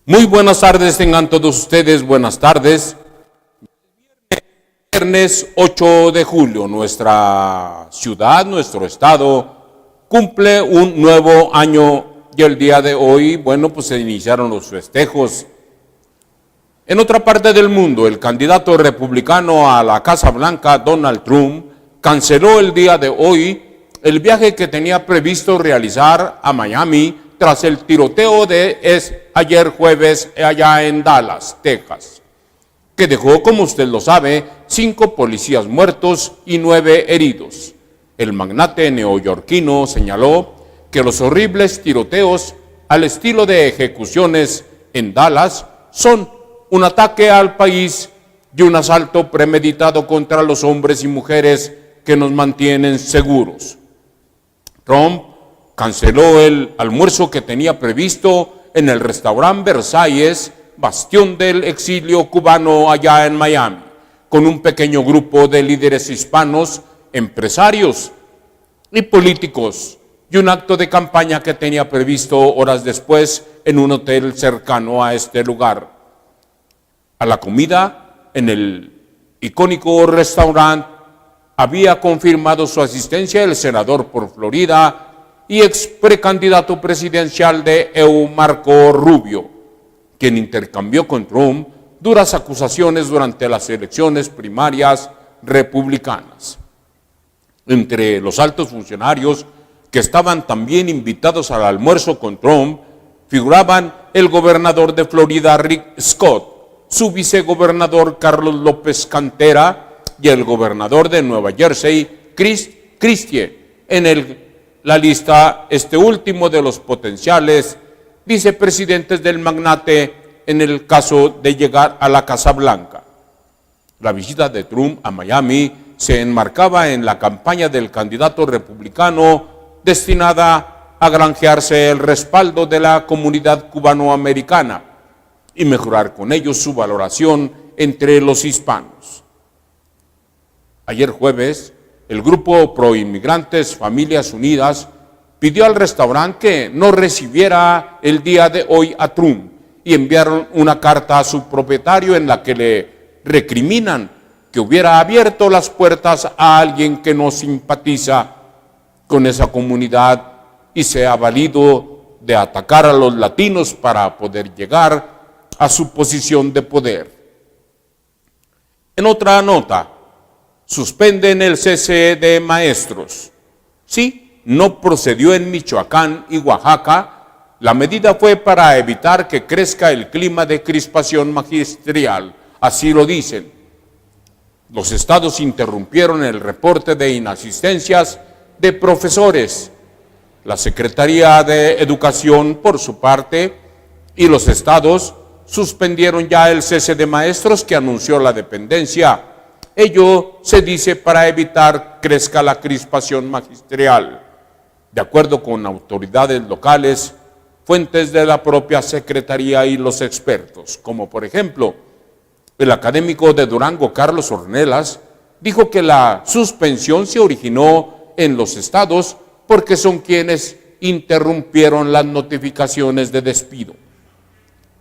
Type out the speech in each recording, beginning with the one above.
Muy buenas tardes, tengan todos ustedes, buenas tardes. Viernes 8 de julio, nuestra ciudad, nuestro estado, cumple un nuevo año y el día de hoy, bueno, pues se iniciaron los festejos. En otra parte del mundo, el candidato republicano a la Casa Blanca, Donald Trump, canceló el día de hoy el viaje que tenía previsto realizar a Miami tras el tiroteo de ayer jueves allá en Dallas, Texas, que dejó, como usted lo sabe, 5 policías muertos y 9 heridos. El magnate neoyorquino señaló que los horribles tiroteos al estilo de ejecuciones en Dallas son un ataque al país y un asalto premeditado contra los hombres y mujeres que nos mantienen seguros. Trump canceló el almuerzo que tenía previsto en el restaurante Versalles, bastión del exilio cubano allá en Miami, con un pequeño grupo de líderes hispanos, empresarios y políticos, y un acto de campaña que tenía previsto horas después en un hotel cercano a este lugar. A la comida en el icónico restaurante había confirmado su asistencia el senador por Florida y ex precandidato presidencial de EU, Marco Rubio, quien intercambió con Trump duras acusaciones durante las elecciones primarias republicanas. Entre los altos funcionarios que estaban también invitados al almuerzo con Trump figuraban el gobernador de Florida, Rick Scott, su vicegobernador Carlos López Cantera y el gobernador de Nueva Jersey, Chris Christie. En la lista, este último de los potenciales vicepresidentes del magnate en el caso de llegar a la Casa Blanca. La visita de Trump a Miami se enmarcaba en la campaña del candidato republicano destinada a granjearse el respaldo de la comunidad cubanoamericana y mejorar con ello su valoración entre los hispanos. Ayer jueves, el grupo Proinmigrantes Familias Unidas pidió al restaurante que no recibiera el día de hoy a Trump y enviaron una carta a su propietario en la que le recriminan que hubiera abierto las puertas a alguien que no simpatiza con esa comunidad y se ha valido de atacar a los latinos para poder llegar a su posición de poder. En otra nota, suspenden el cese de maestros. Sí, no procedió en Michoacán y Oaxaca. La medida fue para evitar que crezca el clima de crispación magisterial. Así lo dicen. Los estados interrumpieron el reporte de inasistencias de profesores. La Secretaría de Educación, por su parte, y los estados suspendieron ya el cese de maestros que anunció la dependencia. Ello se dice para evitar crezca la crispación magisterial. De acuerdo con autoridades locales, fuentes de la propia Secretaría y los expertos, como por ejemplo el académico de Durango, Carlos Ornelas, dijo que la suspensión se originó en los estados porque son quienes interrumpieron las notificaciones de despido.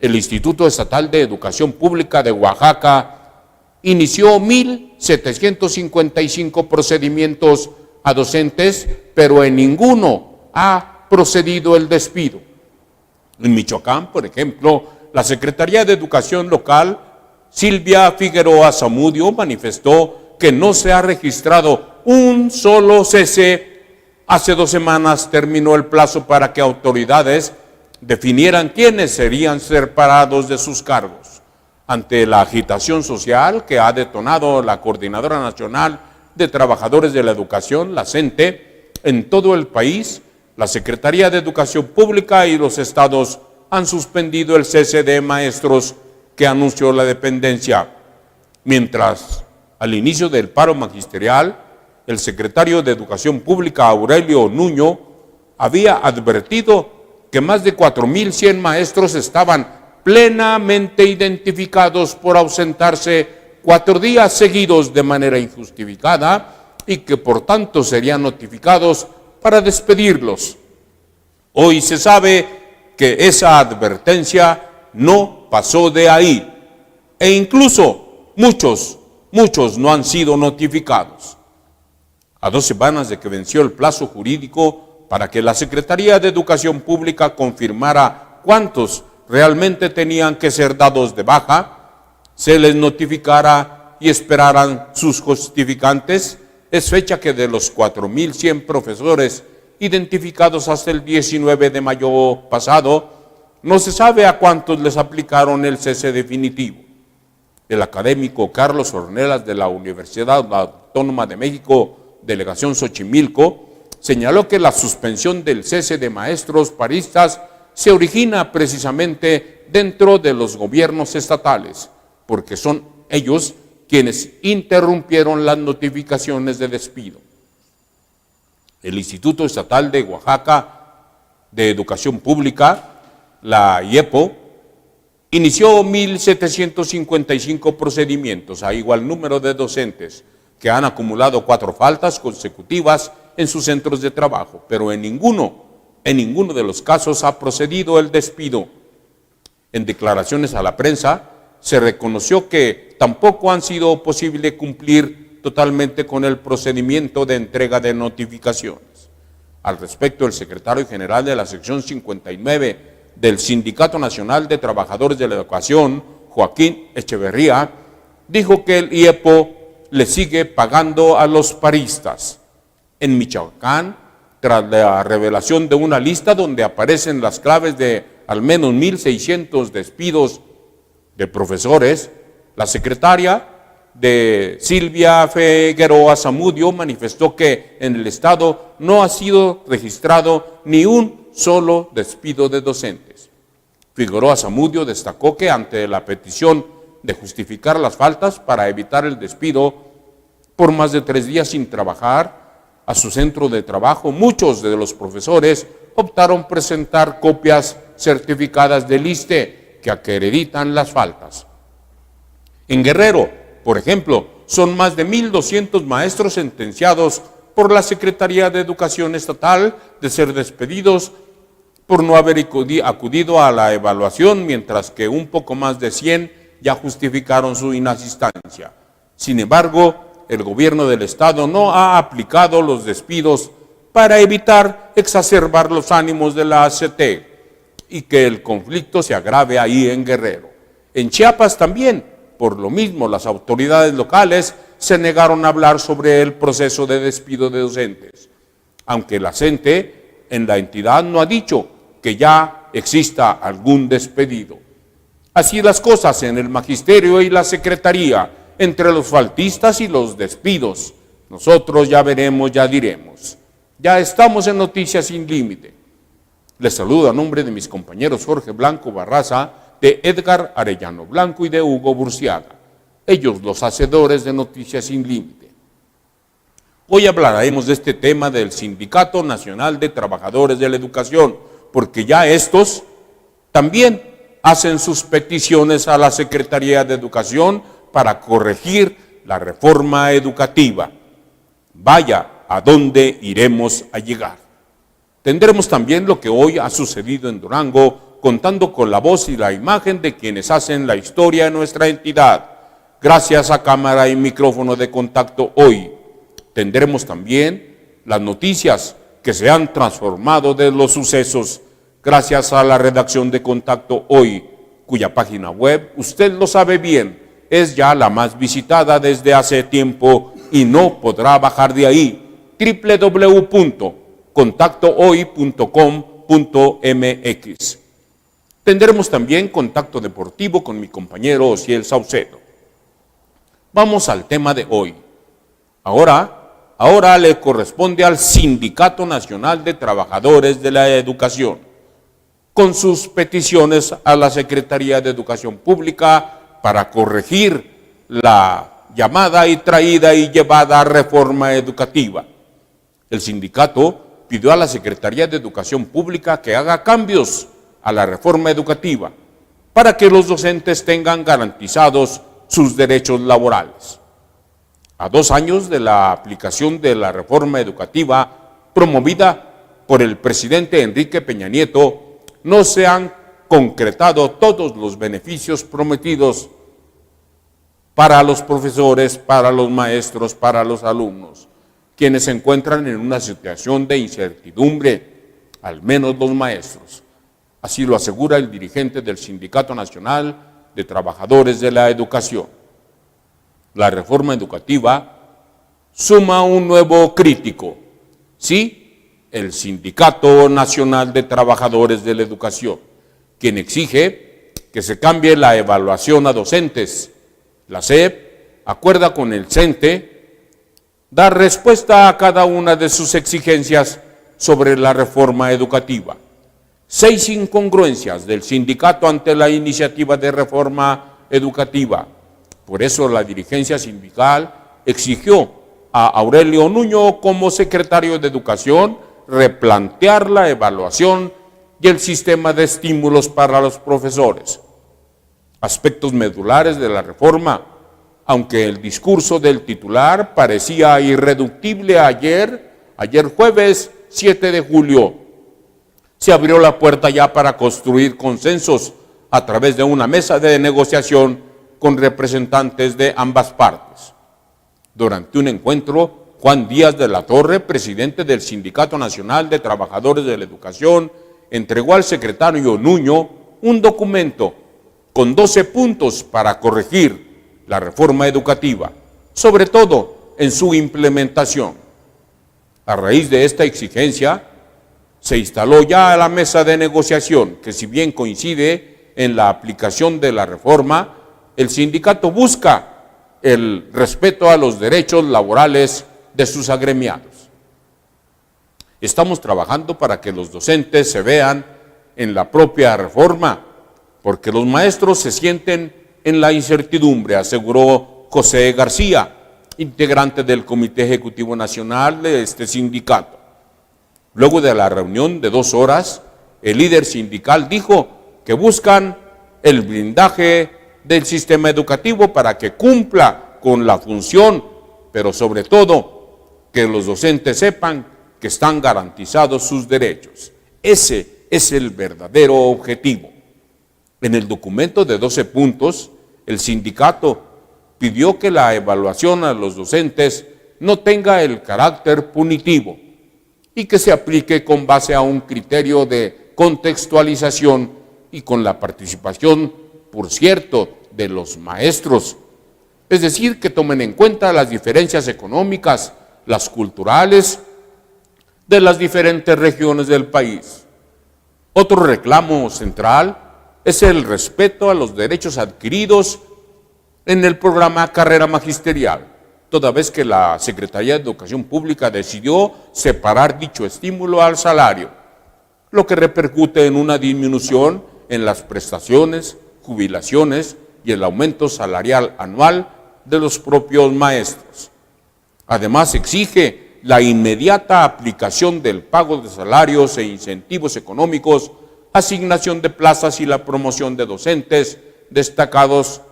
El Instituto Estatal de Educación Pública de Oaxaca inició 1,755 procedimientos a docentes, pero en ninguno ha procedido el despido. En Michoacán, por ejemplo, la Secretaría de Educación local, Silvia Figueroa Zamudio, manifestó que no se ha registrado un solo cese. Hace 2 semanas terminó el plazo para que autoridades definieran quiénes serían separados de sus cargos. Ante la agitación social que ha detonado la Coordinadora Nacional de Trabajadores de la Educación, la CENTE, en todo el país, la Secretaría de Educación Pública y los estados han suspendido el cese de maestros que anunció la dependencia. Mientras, al inicio del paro magisterial, el secretario de Educación Pública, Aurelio Nuño, había advertido que más de 4,100 maestros estaban plenamente identificados por ausentarse 4 días seguidos de manera injustificada y que por tanto serían notificados para despedirlos. Hoy se sabe que esa advertencia no pasó de ahí. E incluso muchos no han sido notificados. A 2 semanas de que venció el plazo jurídico para que la Secretaría de Educación Pública confirmara cuántos realmente tenían que ser dados de baja, se les notificara y esperaran sus justificantes, es fecha que de los 4.100 profesores identificados hasta el 19 de mayo pasado, no se sabe a cuántos les aplicaron el cese definitivo. El académico Carlos Ornelas de la Universidad Autónoma de México, Delegación Xochimilco, señaló que la suspensión del cese de maestros paristas se origina precisamente dentro de los gobiernos estatales, porque son ellos quienes interrumpieron las notificaciones de despido. El Instituto Estatal de Oaxaca de Educación Pública, la IEPO, inició 1.755 procedimientos a igual número de docentes que han acumulado 4 faltas consecutivas en sus centros de trabajo, pero en ninguno de los casos ha procedido el despido. En declaraciones a la prensa se reconoció que tampoco han sido posible cumplir totalmente con el procedimiento de entrega de notificaciones. Al respecto, el secretario general de la sección 59 del Sindicato Nacional de Trabajadores de la Educación, Joaquín Echeverría, dijo que el IEPO le sigue pagando a los paristas. En Michoacán, tras la revelación de una lista donde aparecen las claves de al menos 1.600 despidos de profesores, la secretaria de Silvia Figueroa Zamudio manifestó que en el Estado no ha sido registrado ni un solo despido de docentes. Figueroa Zamudio destacó que ante la petición de justificar las faltas para evitar el despido por más de 3 días sin trabajar a su centro de trabajo, muchos de los profesores optaron presentar copias certificadas del ISSSTE que acreditan las faltas. En Guerrero, por ejemplo, son más de 1.200 maestros sentenciados por la Secretaría de Educación Estatal de ser despedidos por no haber acudido a la evaluación, mientras que un poco más de 100 ya justificaron su inasistencia. Sin embargo, el gobierno del Estado no ha aplicado los despidos para evitar exacerbar los ánimos de la ACT y que el conflicto se agrave ahí en Guerrero. En Chiapas también, por lo mismo, las autoridades locales se negaron a hablar sobre el proceso de despido de docentes, aunque la CENTE en la entidad no ha dicho que ya exista algún despedido. Así las cosas en el magisterio y la secretaría, entre los faltistas y los despidos. Nosotros ya veremos, ya diremos. Ya estamos en Noticias Sin Límite. Les saludo a nombre de mis compañeros Jorge Blanco Barraza, de Edgar Arellano Blanco y de Hugo Burciaga, ellos los hacedores de Noticias Sin Límite. Hoy hablaremos de este tema del Sindicato Nacional de Trabajadores de la Educación, porque ya estos también hacen sus peticiones a la Secretaría de Educación para corregir la reforma educativa. Vaya a dónde iremos a llegar. Tendremos también lo que hoy ha sucedido en Durango, contando con la voz y la imagen de quienes hacen la historia de nuestra entidad. Gracias a cámara y micrófono de Contacto Hoy. Tendremos también las noticias que se han transformado de los sucesos gracias a la redacción de Contacto Hoy, cuya página web, usted lo sabe bien, es ya la más visitada desde hace tiempo y no podrá bajar de ahí. www.contactohoy.com.mx. Tendremos también contacto deportivo con mi compañero Osiel Saucedo. Vamos al tema de hoy. Ahora le corresponde al Sindicato Nacional de Trabajadores de la Educación, con sus peticiones a la Secretaría de Educación Pública para corregir la llamada y traída y llevada reforma educativa. El sindicato pidió a la Secretaría de Educación Pública que haga cambios a la reforma educativa para que los docentes tengan garantizados sus derechos laborales. A 2 años de la aplicación de la reforma educativa promovida por el presidente Enrique Peña Nieto, no se han concretado todos los beneficios prometidos para los profesores, para los maestros, para los alumnos, quienes se encuentran en una situación de incertidumbre, al menos los maestros. Así lo asegura el dirigente del Sindicato Nacional de Trabajadores de la Educación. La reforma educativa suma un nuevo crítico, sí, el Sindicato Nacional de Trabajadores de la Educación, quien exige que se cambie la evaluación a docentes. La SEP acuerda con el CENTE dar respuesta a cada una de sus exigencias sobre la reforma educativa. 6 incongruencias del sindicato ante la iniciativa de reforma educativa. Por eso la dirigencia sindical exigió a Aurelio Nuño como secretario de Educación replantear la evaluación y el sistema de estímulos para los profesores. Aspectos medulares de la reforma, aunque el discurso del titular parecía irreductible ayer jueves 7 de julio, se abrió la puerta ya para construir consensos a través de una mesa de negociación con representantes de ambas partes. Durante un encuentro, Juan Díaz de la Torre, presidente del Sindicato Nacional de Trabajadores de la Educación, entregó al secretario Nuño un documento con 12 puntos para corregir la reforma educativa, sobre todo en su implementación. A raíz de esta exigencia, se instaló ya la mesa de negociación, que si bien coincide en la aplicación de la reforma, el sindicato busca el respeto a los derechos laborales de sus agremiados. Estamos trabajando para que los docentes se vean en la propia reforma, porque los maestros se sienten en la incertidumbre, aseguró José García, integrante del Comité Ejecutivo Nacional de este sindicato. Luego de la reunión de 2 horas, el líder sindical dijo que buscan el blindaje del sistema educativo para que cumpla con la función, pero sobre todo que los docentes sepan que están garantizados sus derechos. Ese es el verdadero objetivo. En el documento de 12 puntos, el sindicato pidió que la evaluación a los docentes no tenga el carácter punitivo y que se aplique con base a un criterio de contextualización y con la participación, por cierto, de los maestros. Es decir, que tomen en cuenta las diferencias económicas, las culturales de las diferentes regiones del país. Otro reclamo central es el respeto a los derechos adquiridos en el programa Carrera Magisterial, toda vez que la Secretaría de Educación Pública decidió separar dicho estímulo al salario, lo que repercute en una disminución en las prestaciones, jubilaciones y el aumento salarial anual de los propios maestros. Además, exige la inmediata aplicación del pago de salarios e incentivos económicos, asignación de plazas y la promoción de docentes destacados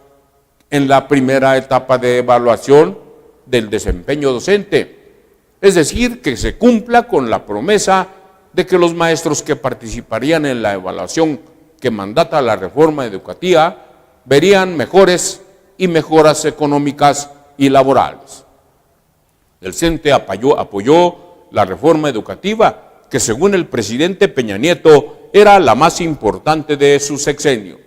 en la primera etapa de evaluación del desempeño docente. Es decir, que se cumpla con la promesa de que los maestros que participarían en la evaluación que mandata la reforma educativa verían mejores y mejoras económicas y laborales. El CENTE apoyó la reforma educativa que, según el presidente Peña Nieto, era la más importante de su sexenio.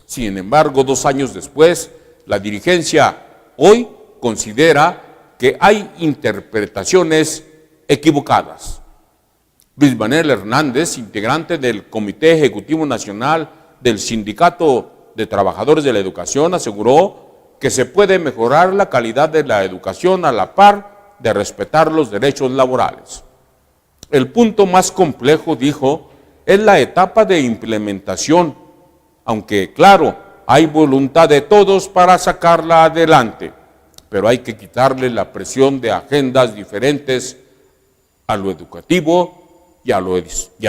Sin embargo, 2 años después, la dirigencia hoy considera que hay interpretaciones equivocadas. Luis Manuel Hernández, integrante del Comité Ejecutivo Nacional del Sindicato de Trabajadores de la Educación, aseguró que se puede mejorar la calidad de la educación a la par de respetar los derechos laborales. El punto más complejo, dijo, es la etapa de implementación, aunque claro, hay voluntad de todos para sacarla adelante, pero hay que quitarle la presión de agendas diferentes a lo educativo y a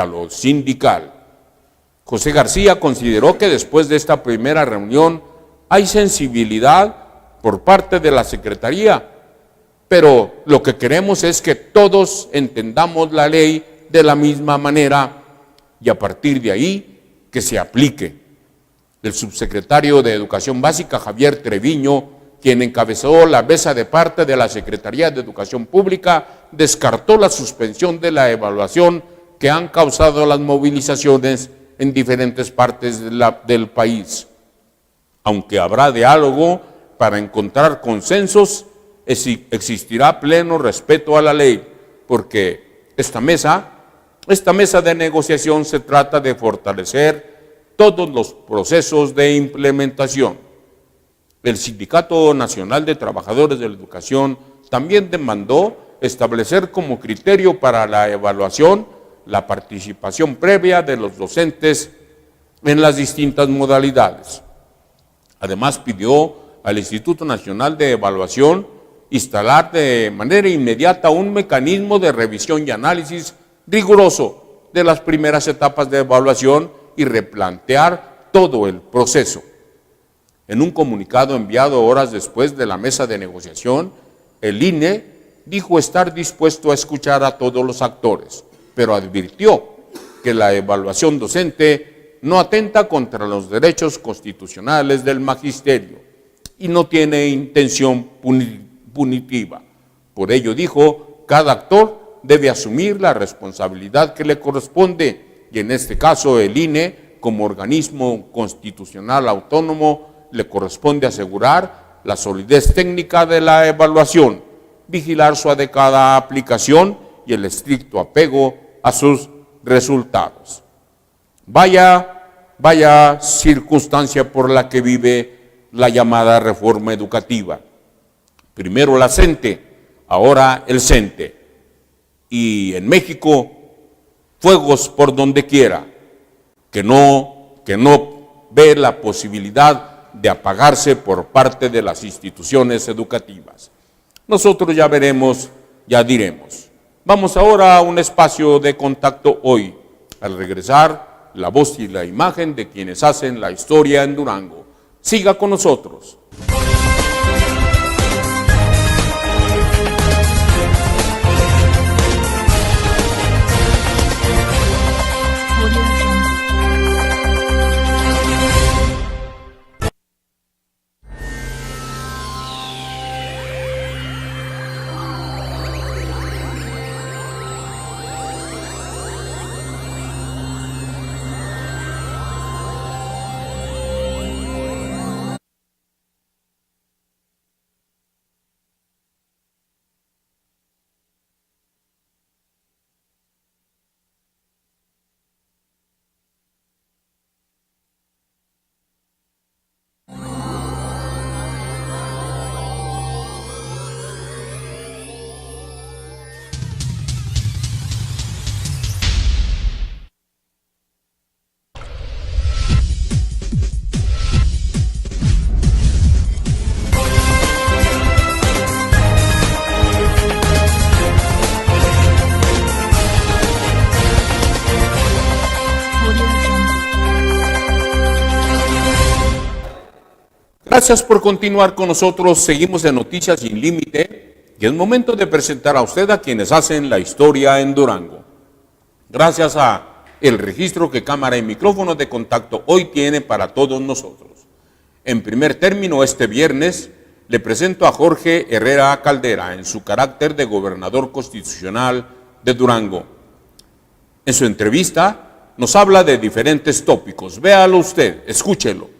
lo sindical. José García consideró que después de esta primera reunión hay sensibilidad por parte de la Secretaría, pero lo que queremos es que todos entendamos la ley de la misma manera y a partir de ahí que se aplique. El subsecretario de Educación Básica, Javier Treviño, quien encabezó la mesa de parte de la Secretaría de Educación Pública, descartó la suspensión de la evaluación que han causado las movilizaciones en diferentes partes del país. Aunque habrá diálogo para encontrar consensos, existirá pleno respeto a la ley, porque esta mesa de negociación se trata de fortalecer todos los procesos de implementación. El Sindicato Nacional de Trabajadores de la Educación también demandó establecer como criterio para la evaluación la participación previa de los docentes en las distintas modalidades. Además, pidió al Instituto Nacional de Evaluación instalar de manera inmediata un mecanismo de revisión y análisis riguroso de las primeras etapas de evaluación y replantear todo el proceso. En un comunicado enviado horas después de la mesa de negociación, el INE dijo estar dispuesto a escuchar a todos los actores, pero advirtió que la evaluación docente no atenta contra los derechos constitucionales del magisterio y no tiene intención punitiva. Por ello, dijo, cada actor debe asumir la responsabilidad que le corresponde y en este caso el INE, como organismo constitucional autónomo, le corresponde asegurar la solidez técnica de la evaluación, vigilar su adecuada aplicación y el estricto apego a sus resultados. Vaya circunstancia por la que vive la llamada reforma educativa. Primero la CENTE, ahora el CENTE. Y en México, fuegos por donde quiera, que no ve la posibilidad de apagarse por parte de las instituciones educativas. Nosotros ya veremos, ya diremos. Vamos ahora a un espacio de contacto hoy. Al regresar, la voz y la imagen de quienes hacen la historia en Durango. Siga con nosotros. Gracias por continuar con nosotros. Seguimos en Noticias Sin Límite y es momento de presentar a usted a quienes hacen la historia en Durango. Gracias a el registro que Cámara y Micrófono de Contacto hoy tiene para todos nosotros. En primer término, este viernes le presento a Jorge Herrera Caldera en su carácter de gobernador constitucional de Durango. En su entrevista nos habla de diferentes tópicos. Véalo usted, escúchelo.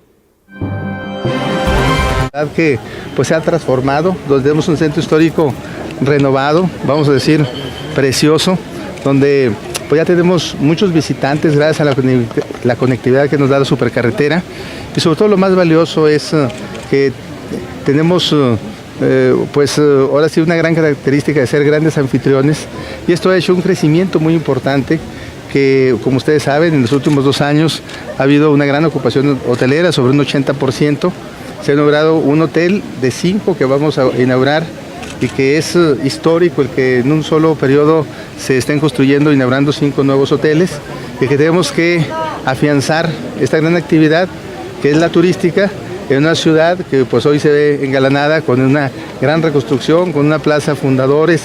Que pues se ha transformado, donde tenemos un centro histórico renovado, vamos a decir precioso, donde pues ya tenemos muchos visitantes gracias a la conectividad que nos da la supercarretera y sobre todo lo más valioso es que tenemos pues ahora sí una gran característica de ser grandes anfitriones y esto ha hecho un crecimiento muy importante que como ustedes saben en los últimos 2 años ha habido una gran ocupación hotelera sobre un 80%. Se ha inaugurado un hotel de 5 que vamos a inaugurar y que es histórico el que en un solo periodo se estén construyendo, inaugurando 5 nuevos hoteles y que tenemos que afianzar esta gran actividad que es la turística en una ciudad que pues hoy se ve engalanada con una gran reconstrucción, con una plaza Fundadores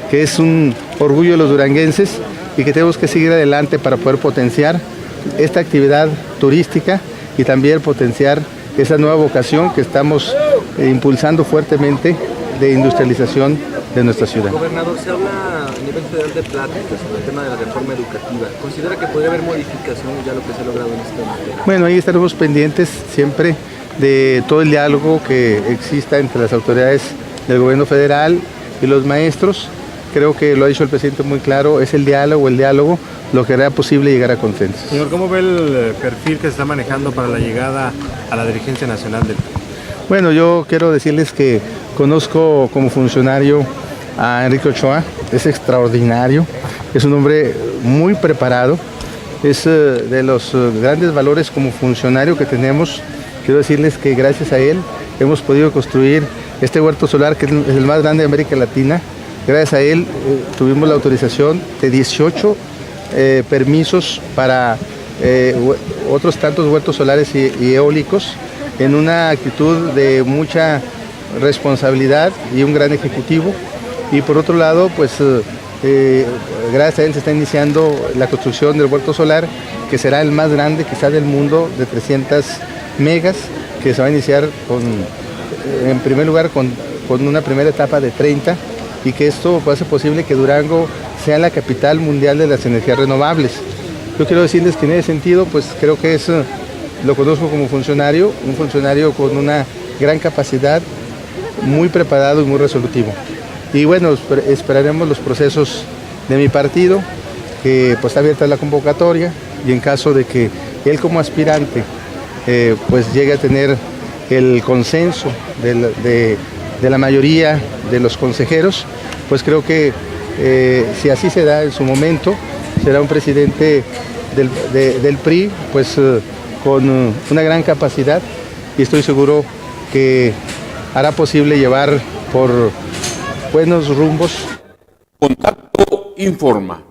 que es un orgullo de los duranguenses y que tenemos que seguir adelante para poder potenciar esta actividad turística y también potenciar esa nueva vocación que estamos impulsando fuertemente de industrialización de nuestra ciudad. Gobernador, se habla a nivel federal de pláticas sobre el tema de la reforma educativa. ¿Considera que podría haber modificaciones ya lo que se ha logrado en este momento? Bueno, ahí estaremos pendientes siempre de todo el diálogo que exista entre las autoridades del gobierno federal y los maestros. Creo que lo ha dicho el presidente muy claro, es el diálogo lo que hará posible llegar a consensos. Señor, ¿cómo ve el perfil que se está manejando para la llegada a la dirigencia nacional del PRI? Bueno, yo quiero decirles que conozco como funcionario a Enrique Ochoa, es extraordinario, es un hombre muy preparado, es de los grandes valores como funcionario que tenemos. Quiero decirles que gracias a él hemos podido construir este huerto solar que es el más grande de América Latina. Gracias a él tuvimos la autorización de 18 permisos para otros tantos huertos solares y eólicos en una actitud de mucha responsabilidad y un gran ejecutivo. Y por otro lado, pues gracias a él se está iniciando la construcción del huerto solar, que será el más grande quizá del mundo, de 300 megas, que se va a iniciar en primer lugar con una primera etapa de 30, y que esto pueda hacer posible que Durango sea la capital mundial de las energías renovables. Yo quiero decirles que en ese sentido, pues creo que lo conozco como funcionario, un funcionario con una gran capacidad, muy preparado y muy resolutivo. Y bueno, esperaremos los procesos de mi partido, que pues está abierta la convocatoria, y en caso de que él como aspirante pues llegue a tener el consenso de la mayoría de los consejeros, pues creo que si así se da en su momento, será un presidente del PRI pues con una gran capacidad, y estoy seguro que hará posible llevar por buenos rumbos. Contacto informa.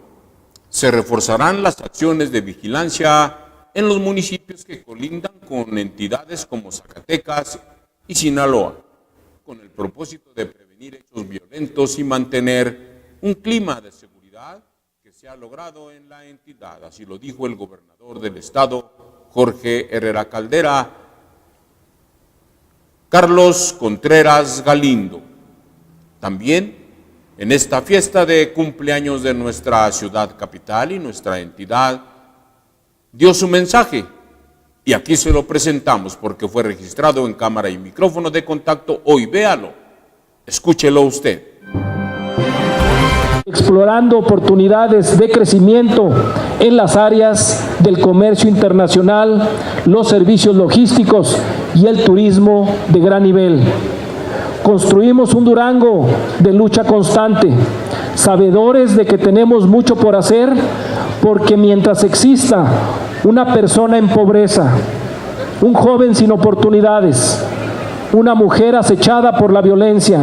Se reforzarán las acciones de vigilancia en los municipios que colindan con entidades como Zacatecas y Sinaloa, con el propósito de prevenir hechos violentos y mantener un clima de seguridad que se ha logrado en la entidad. Así lo dijo el gobernador del estado, Jorge Herrera Caldera, Carlos Contreras Galindo. También en esta fiesta de cumpleaños de nuestra ciudad capital y nuestra entidad, dio su mensaje, y aquí se lo presentamos porque fue registrado en cámara y micrófono de contacto. Hoy véalo, escúchelo usted. Explorando oportunidades de crecimiento en las áreas del comercio internacional, los servicios logísticos y el turismo de gran nivel. Construimos un Durango de lucha constante, sabedores de que tenemos mucho por hacer, porque mientras exista una persona en pobreza, un joven sin oportunidades, una mujer acechada por la violencia,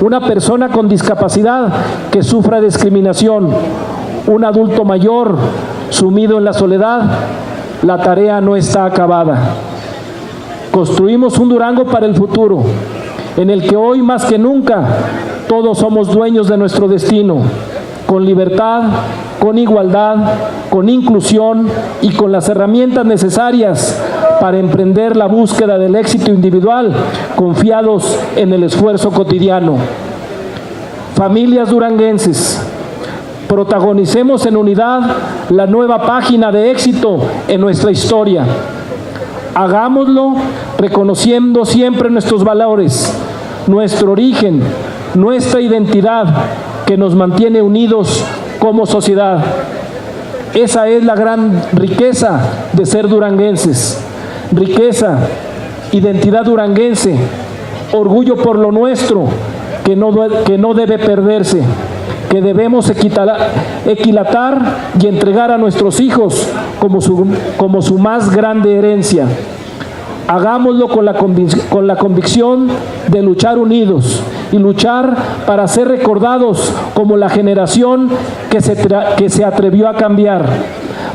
una persona con discapacidad que sufra discriminación, un adulto mayor sumido en la soledad, la tarea no está acabada. Construimos un Durango para el futuro, en el que hoy más que nunca todos somos dueños de nuestro destino, con libertad, con igualdad, con inclusión y con las herramientas necesarias para emprender la búsqueda del éxito individual, confiados en el esfuerzo cotidiano. Familias duranguenses, protagonicemos en unidad la nueva página de éxito en nuestra historia. Hagámoslo reconociendo siempre nuestros valores, nuestro origen, nuestra identidad que nos mantiene unidos como sociedad. Esa es la gran riqueza de ser duranguenses. Riqueza, identidad duranguense, orgullo por lo nuestro que no debe perderse, que debemos equilatar y entregar a nuestros hijos como su más grande herencia. Hagámoslo con la convicción de luchar unidos y luchar para ser recordados como la generación que se atrevió a cambiar,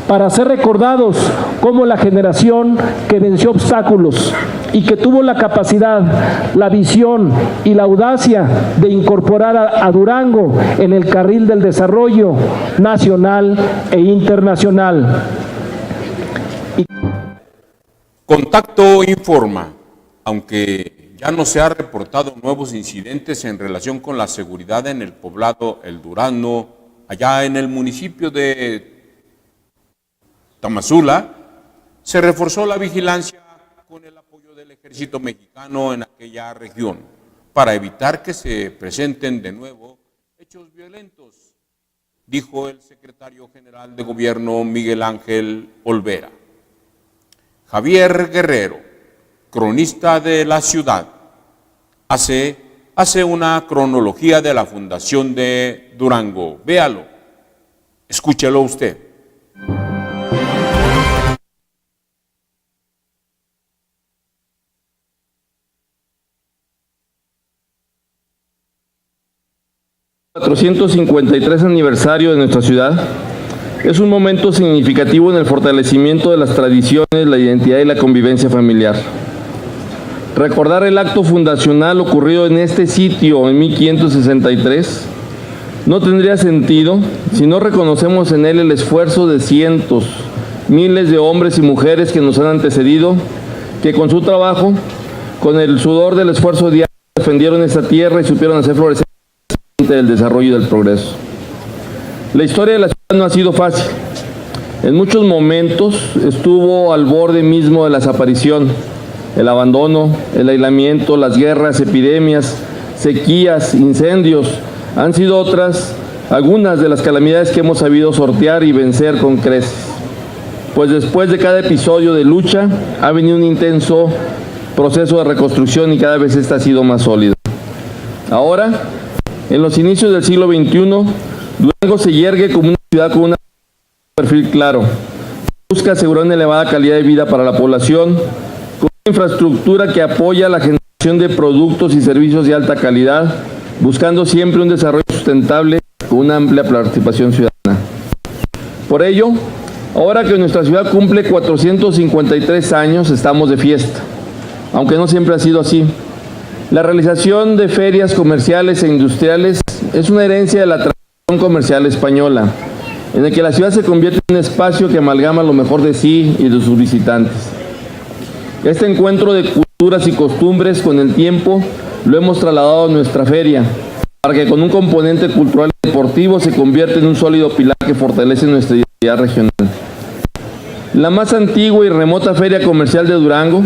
para ser recordados como la generación que venció obstáculos y que tuvo la capacidad, la visión y la audacia de incorporar a Durango en el carril del desarrollo nacional e internacional. Contacto informa, aunque ya no se han reportado nuevos incidentes en relación con la seguridad en el poblado El Durazno, allá en el municipio de Tamazula, se reforzó la vigilancia con el apoyo del ejército mexicano en aquella región para evitar que se presenten de nuevo hechos violentos, dijo el secretario general de Gobierno Miguel Ángel Olvera. Javier Guerrero, cronista de la ciudad, hace una cronología de la fundación de Durango. Véalo, escúchelo usted. El 453 aniversario de nuestra ciudad es un momento significativo en el fortalecimiento de las tradiciones, la identidad y la convivencia familiar. Recordar el acto fundacional ocurrido en este sitio en 1563 no tendría sentido si no reconocemos en él el esfuerzo de cientos, miles de hombres y mujeres que nos han antecedido, que con su trabajo, con el sudor del esfuerzo diario, defendieron esta tierra y supieron hacer florecer del desarrollo y del progreso. La historia de la ciudad no ha sido fácil. En muchos momentos estuvo al borde mismo de la desaparición, el abandono, el aislamiento, las guerras, epidemias, sequías, incendios, han sido algunas de las calamidades que hemos sabido sortear y vencer con creces. Pues después de cada episodio de lucha ha venido un intenso proceso de reconstrucción y cada vez esta ha sido más sólida. Ahora, en los inicios del siglo XXI, Durango se yergue como una ciudad con un perfil claro. Busca asegurar una elevada calidad de vida para la población, con una infraestructura que apoya la generación de productos y servicios de alta calidad, buscando siempre un desarrollo sustentable con una amplia participación ciudadana. Por ello, ahora que nuestra ciudad cumple 453 años, estamos de fiesta, aunque no siempre ha sido así. La realización de ferias comerciales e industriales es una herencia de la tradición comercial española, en el que la ciudad se convierte en un espacio que amalgama lo mejor de sí y de sus visitantes. Este encuentro de culturas y costumbres con el tiempo lo hemos trasladado a nuestra feria, para que con un componente cultural y deportivo se convierta en un sólido pilar que fortalece nuestra identidad regional. La más antigua y remota feria comercial de Durango,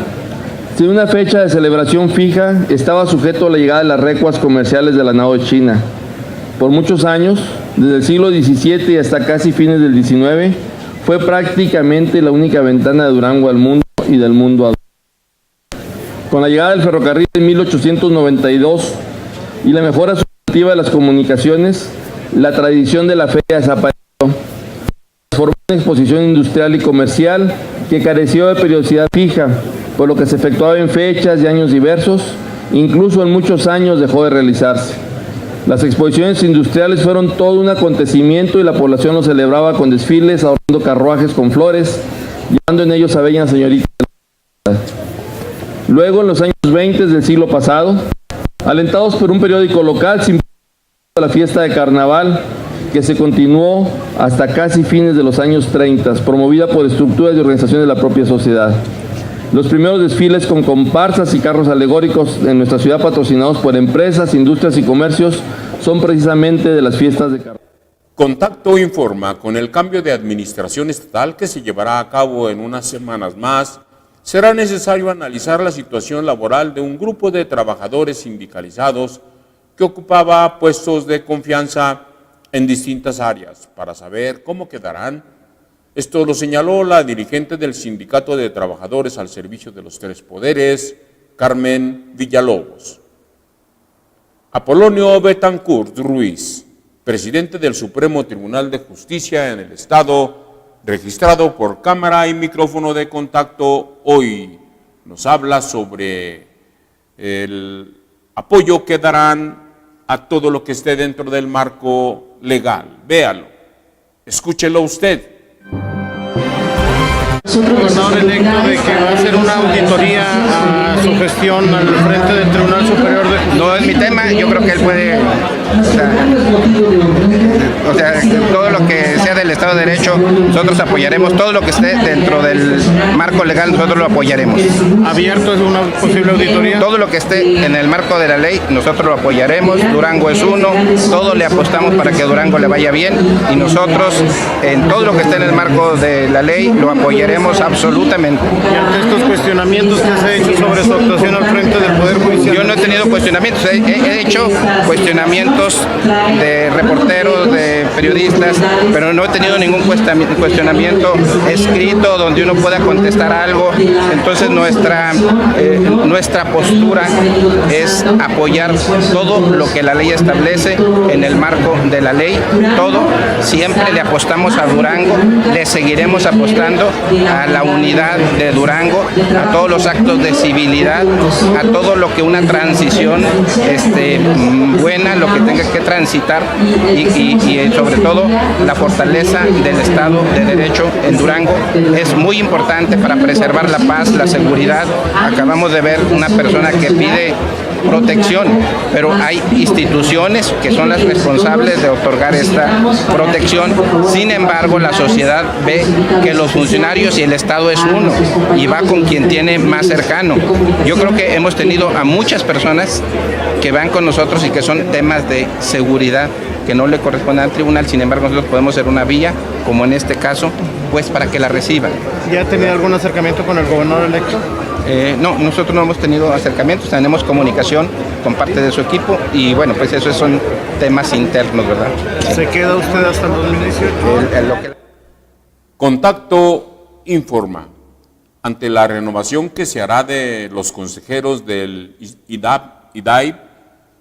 sin una fecha de celebración fija, estaba sujeto a la llegada de las recuas comerciales de la nao de China. Por muchos años, desde el siglo XVII y hasta casi fines del XIX, fue prácticamente la única ventana de Durango al mundo y del mundo a Durango. Con la llegada del ferrocarril en 1892 y la mejora sustantiva de las comunicaciones, la tradición de la feria desapareció. Formó una exposición industrial y comercial que careció de periodicidad fija, por lo que se efectuaba en fechas y años diversos, incluso en muchos años dejó de realizarse. Las exposiciones industriales fueron todo un acontecimiento y la población lo celebraba con desfiles, adornando carruajes con flores, llevando en ellos a bellas señoritas. Luego, en los años 20 del siglo pasado, alentados por un periódico local, se impulsó la fiesta de carnaval, que se continuó hasta casi fines de los años 30, promovida por estructuras y organizaciones de la propia sociedad. Los primeros desfiles con comparsas y carros alegóricos en nuestra ciudad, patrocinados por empresas, industrias y comercios, son precisamente de las fiestas de carnaval. Contacto informa, con el cambio de administración estatal que se llevará a cabo en unas semanas más, será necesario analizar la situación laboral de un grupo de trabajadores sindicalizados que ocupaba puestos de confianza en distintas áreas, para saber cómo quedarán. Esto lo señaló la dirigente del Sindicato de Trabajadores al Servicio de los Tres Poderes, Carmen Villalobos. Apolonio Betancourt Ruiz, presidente del Supremo Tribunal de Justicia en el Estado, registrado por cámara y micrófono de contacto, hoy nos habla sobre el apoyo que darán a todo lo que esté dentro del marco legal. Véalo, escúchelo usted. gobernador electo de que va a hacer una auditoría a su gestión al frente del Tribunal Superior de Justicia? No es mi tema, yo creo que él puede, o sea, todo lo que sea del Estado de Derecho, nosotros apoyaremos, todo lo que esté dentro del marco legal, nosotros lo apoyaremos. ¿Abierto es una posible auditoría? Todo lo que esté en el marco de la ley, nosotros lo apoyaremos. Durango es uno, todo le apostamos para que a Durango le vaya bien y nosotros en todo lo que esté en el marco de la ley lo apoyaremos absolutamente. Y ante estos cuestionamientos que se ha hecho sobre su actuación al frente del Poder Judicial. Yo no he tenido cuestionamientos, he hecho cuestionamientos de reporteros, de periodistas, pero no he tenido ningún cuestionamiento escrito donde uno pueda contestar algo. Entonces nuestra postura es apoyar todo lo que la ley establece en el marco de la ley, todo. Siempre le apostamos a Durango, le seguiremos apostando a la unidad de Durango, a todos los actos de civilidad, a todo lo que una transición buena, lo que tenga que transitar y sobre todo la fortaleza del Estado de Derecho en Durango es muy importante para preservar la paz, la seguridad. Acabamos de ver una persona que pide protección, pero hay instituciones que son las responsables de otorgar esta protección. Sin embargo, la sociedad ve que los funcionarios y el Estado es uno y va con quien tiene más cercano. Yo creo que hemos tenido a muchas personas que van con nosotros y que son temas de seguridad que no le corresponden al tribunal. Sin embargo, nosotros podemos ser una vía, como en este caso, pues para que la reciban. ¿Ya ha tenido algún acercamiento con el gobernador electo? No, nosotros no hemos tenido acercamientos, tenemos comunicación con parte de su equipo y bueno, pues esos son temas internos, ¿verdad? ¿Se queda usted hasta el 2018? Contacto informa. Ante la renovación que se hará de los consejeros del IDAIB,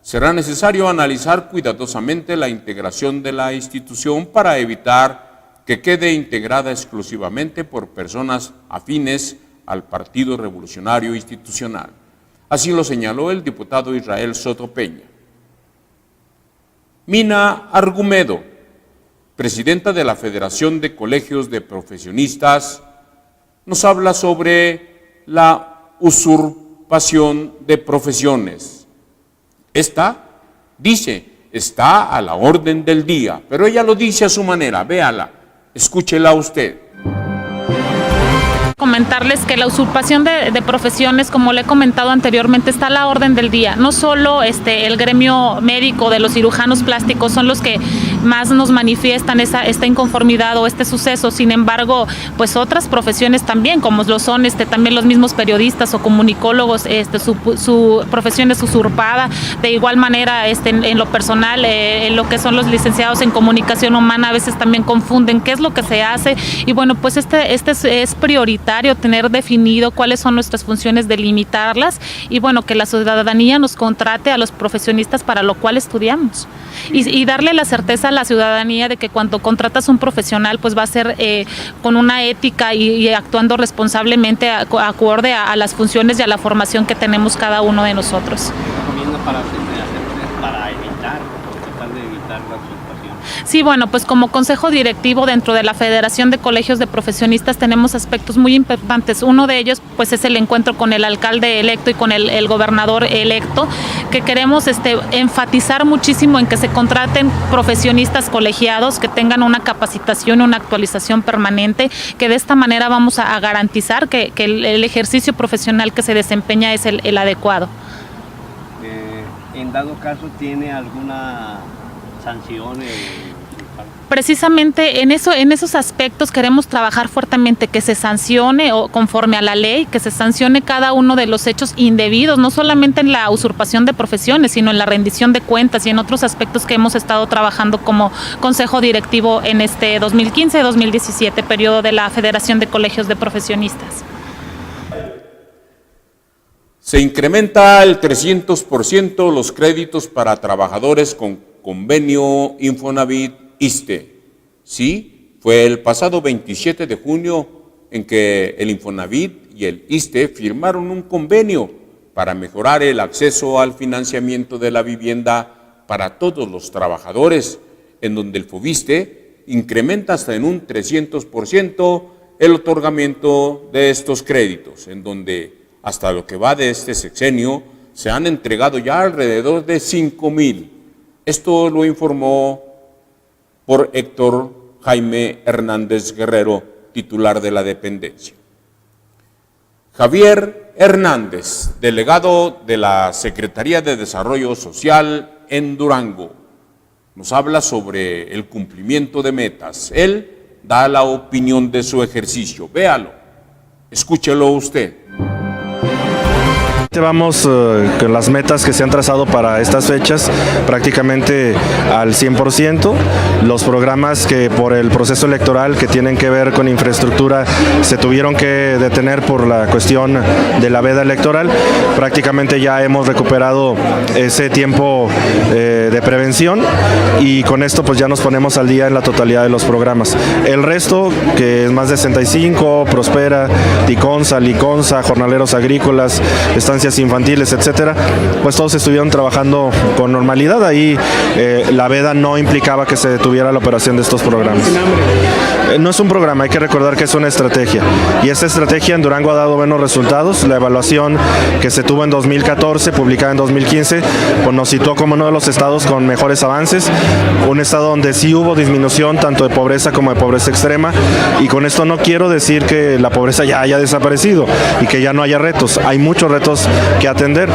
será necesario analizar cuidadosamente la integración de la institución para evitar que quede integrada exclusivamente por personas afines al Partido Revolucionario Institucional. Así lo señaló el diputado Israel Soto Peña. Mina Argumedo, presidenta de la Federación de Colegios de Profesionistas, nos habla sobre la usurpación de profesiones. Esta, dice, está a la orden del día, pero ella lo dice a su manera. Véala, escúchela usted. Comentarles que la usurpación de profesiones, como le he comentado anteriormente, está a la orden del día. No solo el gremio médico de los cirujanos plásticos son los que más nos manifiestan esta inconformidad o este suceso. Sin embargo, pues otras profesiones también, como lo son también los mismos periodistas o comunicólogos, su profesión es usurpada. De igual manera, en lo personal, en lo que son los licenciados en comunicación humana, a veces también confunden qué es lo que se hace. Y bueno, pues es prioritario tener definido cuáles son nuestras funciones, delimitarlas y bueno, que la ciudadanía nos contrate a los profesionistas para lo cual estudiamos y darle la certeza a la ciudadanía de que cuando contratas un profesional pues va a ser con una ética y actuando responsablemente acorde a las funciones y a la formación que tenemos cada uno de nosotros. Para evitar o tratar de evitar la usurpación. Sí, bueno, pues como consejo directivo dentro de la Federación de Colegios de Profesionistas tenemos aspectos muy importantes. Uno de ellos pues es el encuentro con el alcalde electo y con el gobernador electo, que queremos enfatizar muchísimo en que se contraten profesionistas colegiados que tengan una capacitación, una actualización permanente, que de esta manera vamos a garantizar que el ejercicio profesional que se desempeña es el adecuado. En dado caso, ¿tiene alguna sanción? Precisamente en esos aspectos queremos trabajar fuertemente, que se sancione o conforme a la ley, que se sancione cada uno de los hechos indebidos, no solamente en la usurpación de profesiones, sino en la rendición de cuentas y en otros aspectos que hemos estado trabajando como consejo directivo en este 2015-2017, periodo de la Federación de Colegios de Profesionistas. Se incrementa el 300% los créditos para trabajadores con convenio Infonavit-ISSSTE. Sí, fue el pasado 27 de junio en que el Infonavit y el ISSSTE firmaron un convenio para mejorar el acceso al financiamiento de la vivienda para todos los trabajadores, en donde el FOVISSSTE incrementa hasta en un 300% el otorgamiento de estos créditos, en donde hasta lo que va de este sexenio se han entregado ya alrededor de 5,000. Esto lo informó por Héctor Jaime Hernández Guerrero, titular de la dependencia. Javier Hernández, delegado de la Secretaría de Desarrollo Social en Durango, nos habla sobre el cumplimiento de metas. Él da la opinión de su ejercicio. Véalo, escúchelo usted. Vamos con las metas que se han trazado para estas fechas prácticamente al 100%. Los programas que por el proceso electoral que tienen que ver con infraestructura se tuvieron que detener por la cuestión de la veda electoral. Prácticamente ya hemos recuperado ese tiempo de prevención y con esto pues ya nos ponemos al día en la totalidad de los programas. El resto, que es más de 65, Prospera, Ticonza, Liconza, Jornaleros Agrícolas, estancias infantiles, etcétera, pues todos estuvieron trabajando con normalidad. Ahí la veda no implicaba que se detuviera la operación de estos programas. No es un programa, hay que recordar que es una estrategia y esta estrategia en Durango ha dado buenos resultados. La evaluación que se tuvo en 2014, publicada en 2015, pues nos situó como uno de los estados con mejores avances, un estado donde sí hubo disminución tanto de pobreza como de pobreza extrema, y con esto no quiero decir que la pobreza ya haya desaparecido y que ya no haya retos. Hay muchos retos que atender.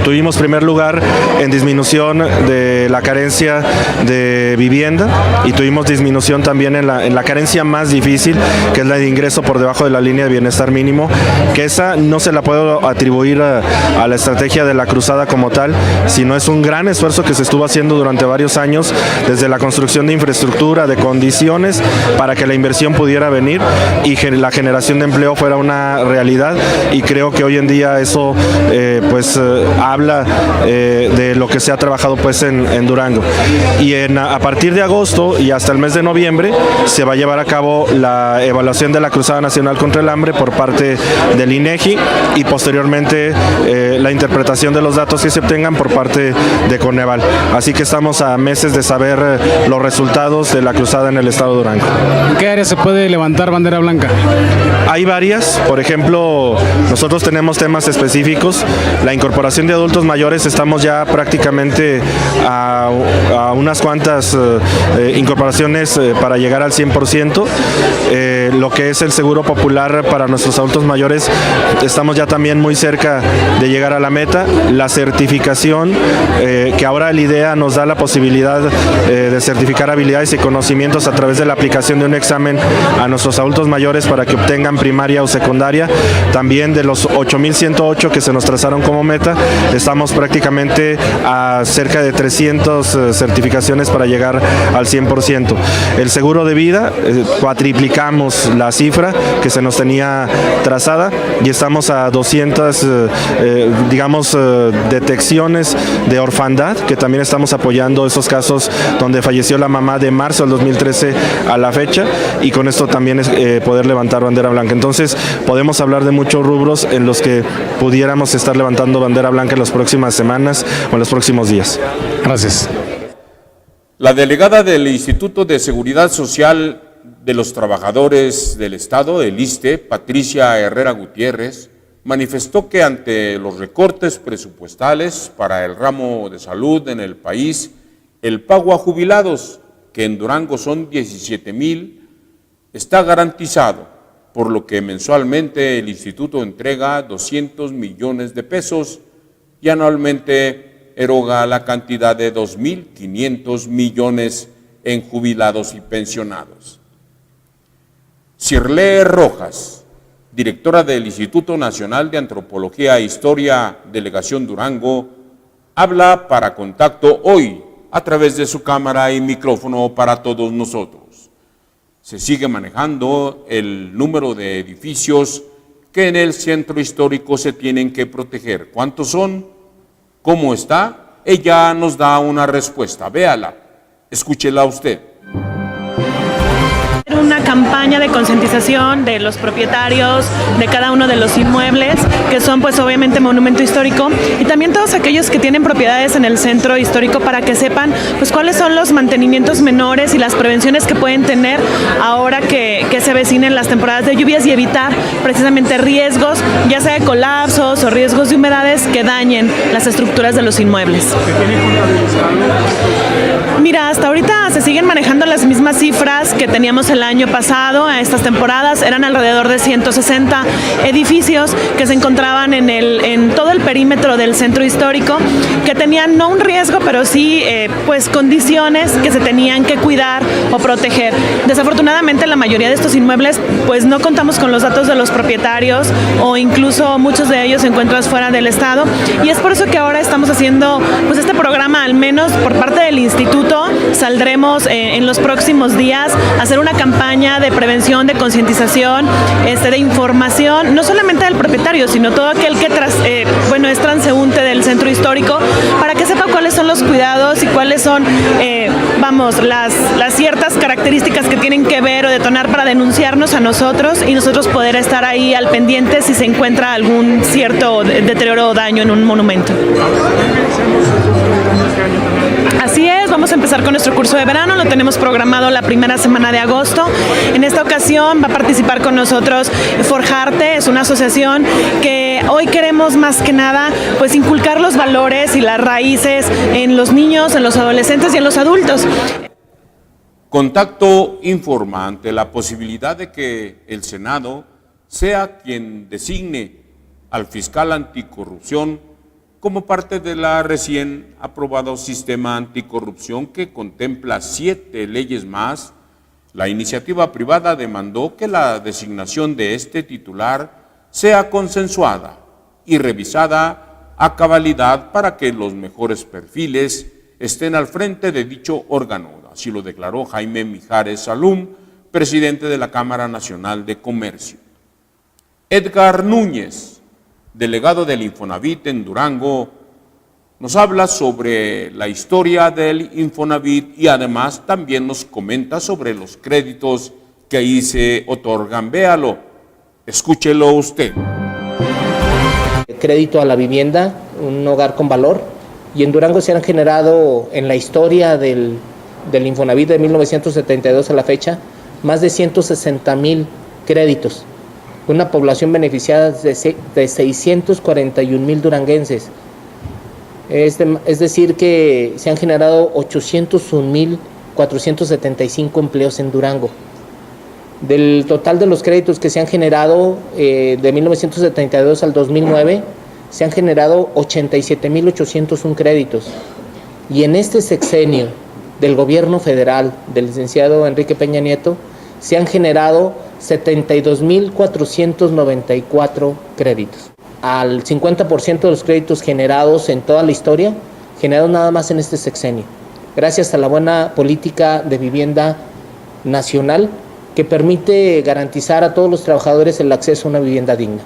Tuvimos primer lugar en disminución de la carencia de vivienda y tuvimos disminución también en la carencia más difícil, que es la de ingreso por debajo de la línea de bienestar mínimo, que esa no se la puedo atribuir a la estrategia de la cruzada como tal, sino es un gran esfuerzo que se estuvo haciendo durante varios años, desde la construcción de infraestructura, de condiciones para que la inversión pudiera venir y la generación de empleo fuera una realidad, y creo que hoy en día eso habla de lo que se ha trabajado pues en Durango. Y a partir de agosto y hasta el mes de noviembre se va a llevar a cabo la evaluación de la Cruzada Nacional contra el Hambre por parte del INEGI y posteriormente la interpretación de los datos que se obtengan por parte de Coneval. Así que estamos a meses de saber los resultados de la cruzada en el estado de Durango. ¿En qué área se puede levantar bandera blanca? Hay varias, por ejemplo, nosotros tenemos temas específicos. La incorporación de adultos mayores, estamos ya prácticamente a unas cuantas incorporaciones para llegar al 100%. Lo que es el seguro popular para nuestros adultos mayores, estamos ya también muy cerca de llegar a la meta. La certificación, que ahora el IDEA nos da la posibilidad de certificar habilidades y conocimientos a través de la aplicación de un examen a nuestros adultos mayores para que obtengan primaria o secundaria. También de los 8,108 que se nos trazaron como meta, estamos prácticamente a cerca de 300 certificaciones para llegar al 100%. El seguro de vida, cuatriplicamos la cifra que se nos tenía trazada y estamos a 200 detecciones de orfandad, que también estamos apoyando esos casos donde falleció la mamá de marzo del 2013 a la fecha, y con esto también es poder levantar bandera blanca. Entonces podemos hablar de muchos rubros en los que pudiéramos estar levantando bandera blanca en las próximas semanas o en los próximos días. Gracias. La delegada del Instituto de Seguridad Social de los Trabajadores del Estado, el ISSSTE, Patricia Herrera Gutiérrez, manifestó que ante los recortes presupuestales para el ramo de salud en el país, el pago a jubilados, que en Durango son 17,000, está garantizado, por lo que mensualmente el instituto entrega 200 millones de pesos y anualmente eroga la cantidad de 2,500 millones en jubilados y pensionados. Cirle Rojas, directora del Instituto Nacional de Antropología e Historia, Delegación Durango, habla para Contacto Hoy a través de su cámara y micrófono para todos nosotros. Se sigue manejando el número de edificios que en el centro histórico se tienen que proteger. ¿Cuántos son? ¿Cómo está? Ella nos da una respuesta. Véala, escúchela usted. Una campaña de concientización de los propietarios de cada uno de los inmuebles, que son pues obviamente monumento histórico, y también todos aquellos que tienen propiedades en el centro histórico, para que sepan pues cuáles son los mantenimientos menores y las prevenciones que pueden tener ahora que se avecinen las temporadas de lluvias, y evitar precisamente riesgos, ya sea de colapsos o riesgos de humedades que dañen las estructuras de los inmuebles. Mira, hasta ahorita se siguen manejando las mismas cifras que teníamos el año pasado. A estas temporadas eran alrededor de 160 edificios que se encontraban en todo el perímetro del centro histórico, que tenían no un riesgo, pero sí pues condiciones que se tenían que cuidar o proteger. Desafortunadamente, la mayoría de estos inmuebles pues no contamos con los datos de los propietarios, o incluso muchos de ellos se encuentran fuera del estado, y es por eso que ahora estamos haciendo pues este programa, al menos por parte del instituto. Saldremos en los próximos días a hacer una campaña de prevención, de concientización, de información, no solamente del propietario, sino todo aquel que es transeúnte del centro histórico, para que sepa cuáles son los cuidados y cuáles son las ciertas características que tienen que ver o detonar para denunciarnos a nosotros, y nosotros poder estar ahí al pendiente si se encuentra algún cierto deterioro o daño en un monumento. Así es, vamos a empezar con nuestro curso de verano, lo tenemos programado la primera semana de agosto. En esta ocasión va a participar con nosotros Forjarte, es una asociación que hoy queremos más que nada pues inculcar los valores y las raíces en los niños, en los adolescentes y en los adultos. Contacto informa ante la posibilidad de que el Senado sea quien designe al fiscal anticorrupción como parte de la recién aprobado sistema anticorrupción que contempla 7 leyes más. La iniciativa privada demandó que la designación de este titular sea consensuada y revisada a cabalidad para que los mejores perfiles estén al frente de dicho órgano. Así lo declaró Jaime Mijares Salum, presidente de la Cámara Nacional de Comercio. Edgar Núñez, delegado del Infonavit en Durango, nos habla sobre la historia del Infonavit y además también nos comenta sobre los créditos que ahí se otorgan. Véalo, escúchelo usted. Crédito a la vivienda, un hogar con valor, y en Durango se han generado en la historia del Infonavit de 1972 a la fecha más de 160,000 créditos. Una población beneficiada de 641,000 duranguenses. Es decir, que se han generado 801,475 empleos en Durango. Del total de los créditos que se han generado de 1972 al 2009, se han generado 87,801 créditos. Y en este sexenio del gobierno federal del licenciado Enrique Peña Nieto, se han generado 72,494 créditos. Al 50% de los créditos generados en toda la historia, generados nada más en este sexenio, gracias a la buena política de vivienda nacional que permite garantizar a todos los trabajadores el acceso a una vivienda digna.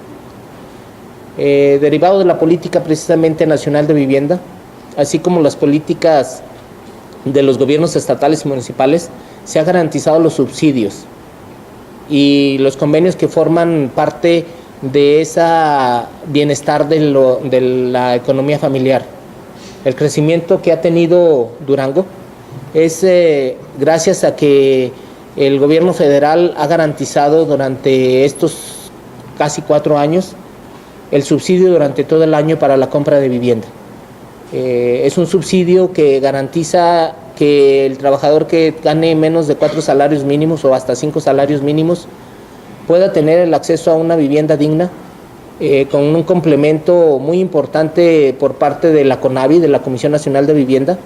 Derivado de la política precisamente nacional de vivienda, así como las políticas de los gobiernos estatales y municipales, se han garantizado los subsidios y los convenios que forman parte de ese bienestar de la economía familiar. El crecimiento que ha tenido Durango es gracias a que el gobierno federal ha garantizado durante estos casi 4 años el subsidio durante todo el año para la compra de vivienda. Es un subsidio que garantiza que el trabajador que gane menos de 4 salarios mínimos o hasta 5 salarios mínimos pueda tener el acceso a una vivienda digna, con un complemento muy importante por parte de la CONAVI, de la Comisión Nacional de Vivienda,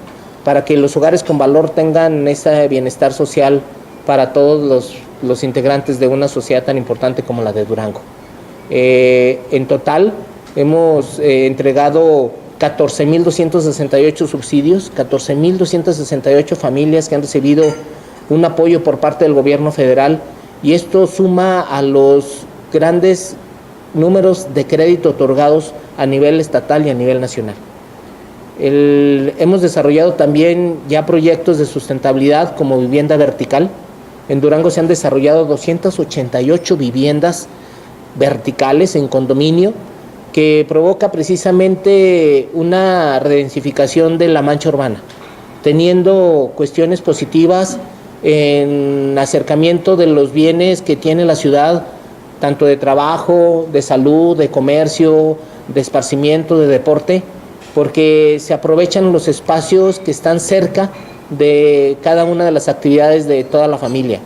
para que los hogares con valor tengan ese bienestar social para todos los integrantes de una sociedad tan importante como la de Durango. En total hemos entregado 14,268 subsidios, 14,268 familias que han recibido un apoyo por parte del gobierno federal, y esto suma a los grandes números de crédito otorgados a nivel estatal y a nivel nacional. Hemos desarrollado también ya proyectos de sustentabilidad como vivienda vertical, En Durango se han desarrollado 288 viviendas verticales en condominio, que provoca precisamente una redensificación de la mancha urbana, teniendo cuestiones positivas en acercamiento de los bienes que tiene la ciudad, tanto de trabajo, de salud, de comercio, de esparcimiento, de deporte, porque se aprovechan los espacios que están cerca de cada una de las actividades de toda la familia,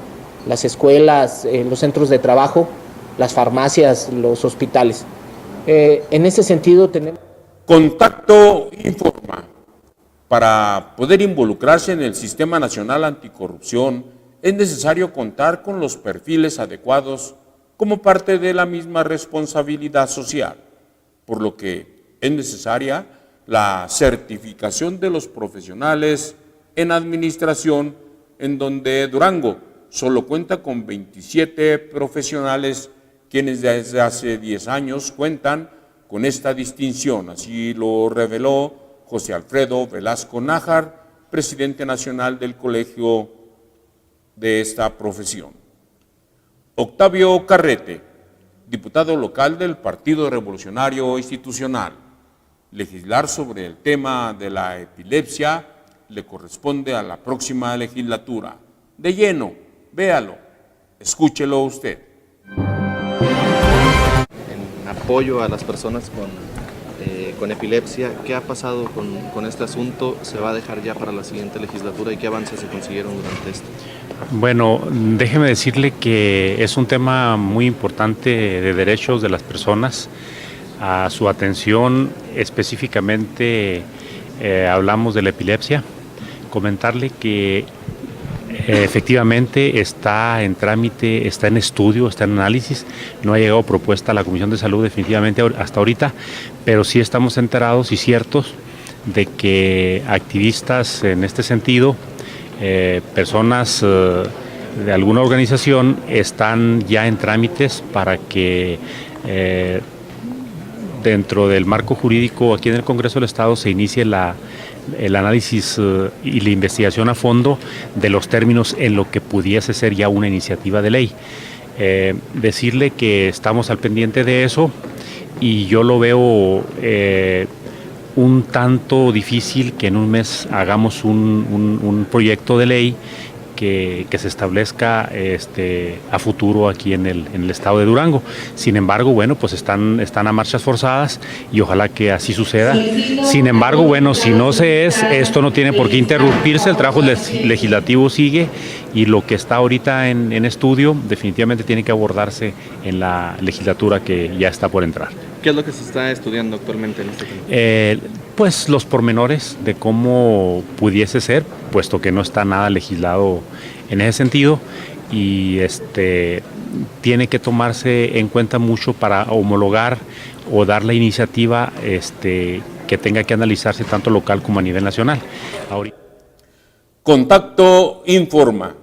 las escuelas, los centros de trabajo, las farmacias, los hospitales. En ese sentido tenemos... Contacto informa. Para poder involucrarse en el Sistema Nacional Anticorrupción es necesario contar con los perfiles adecuados como parte de la misma responsabilidad social, por lo que es necesaria la certificación de los profesionales en administración, en donde Durango solo cuenta con 27 profesionales quienes desde hace 10 años cuentan con esta distinción. Así lo reveló José Alfredo Velasco Nájar, presidente nacional del colegio de esta profesión. Octavio Carrete, diputado local del Partido Revolucionario Institucional. Legislar sobre el tema de la epilepsia le corresponde a la próxima legislatura. De lleno, véalo, escúchelo usted. En apoyo a las personas con epilepsia, ¿qué ha pasado con este asunto? ¿Se va a dejar ya para la siguiente legislatura y qué avances se consiguieron durante esto? Bueno, déjeme decirle que es un tema muy importante de derechos de las personas. A su atención específicamente hablamos de la epilepsia. Comentarle que efectivamente está en trámite, está en estudio, está en análisis. No ha llegado propuesta a la Comisión de Salud definitivamente hasta ahorita, pero sí estamos enterados y ciertos de que activistas en este sentido, personas de alguna organización están ya en trámites para que dentro del marco jurídico aquí en el Congreso del Estado se inicie el análisis y la investigación a fondo de los términos en lo que pudiese ser ya una iniciativa de ley. Decirle que estamos al pendiente de eso y yo lo veo un tanto difícil que en un mes hagamos un proyecto de ley que se establezca a futuro aquí en el estado de Durango. Sin embargo, bueno, pues están a marchas forzadas y ojalá que así suceda. Sin embargo, bueno, si no esto no tiene por qué interrumpirse, el trabajo legislativo sigue y lo que está ahorita en estudio definitivamente tiene que abordarse en la legislatura que ya está por entrar. ¿Qué es lo que se está estudiando actualmente en este tema? Pues los pormenores de cómo pudiese ser, puesto que no está nada legislado en ese sentido y tiene que tomarse en cuenta mucho para homologar o dar la iniciativa que tenga que analizarse tanto local como a nivel nacional. Contacto informa.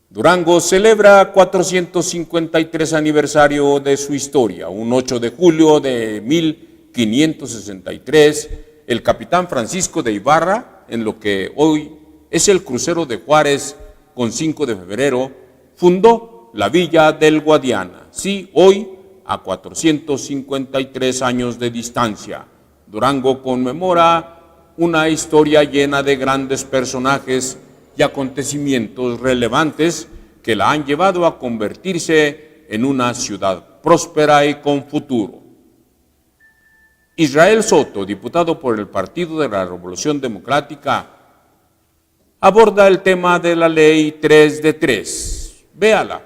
Durango celebra 453 aniversario de su historia. Un 8 de julio de 1563, el capitán Francisco de Ibarra, en lo que hoy es el crucero de Juárez con 5 de febrero, fundó la villa del Guadiana. Sí, hoy, a 453 años de distancia, Durango conmemora una historia llena de grandes personajes y acontecimientos relevantes que la han llevado a convertirse en una ciudad próspera y con futuro. Israel Soto, diputado por el Partido de la Revolución Democrática, aborda el tema de la Ley 3 de 3. Véala,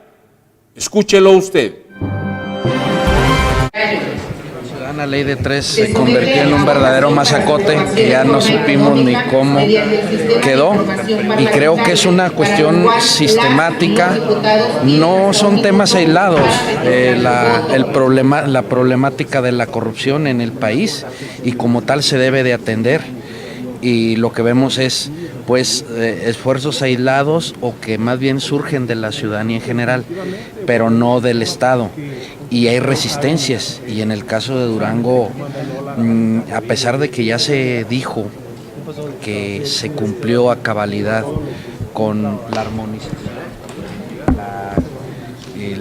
escúchelo usted. La ley de 3 se convirtió en un verdadero masacote que ya no supimos ni cómo quedó y creo que es una cuestión sistemática, no son temas aislados, la problemática de la corrupción en el país y como tal se debe de atender y lo que vemos es esfuerzos aislados o que más bien surgen de la ciudadanía en general, pero no del Estado. Y hay resistencias, y en el caso de Durango, a pesar de que ya se dijo que se cumplió a cabalidad con la armonización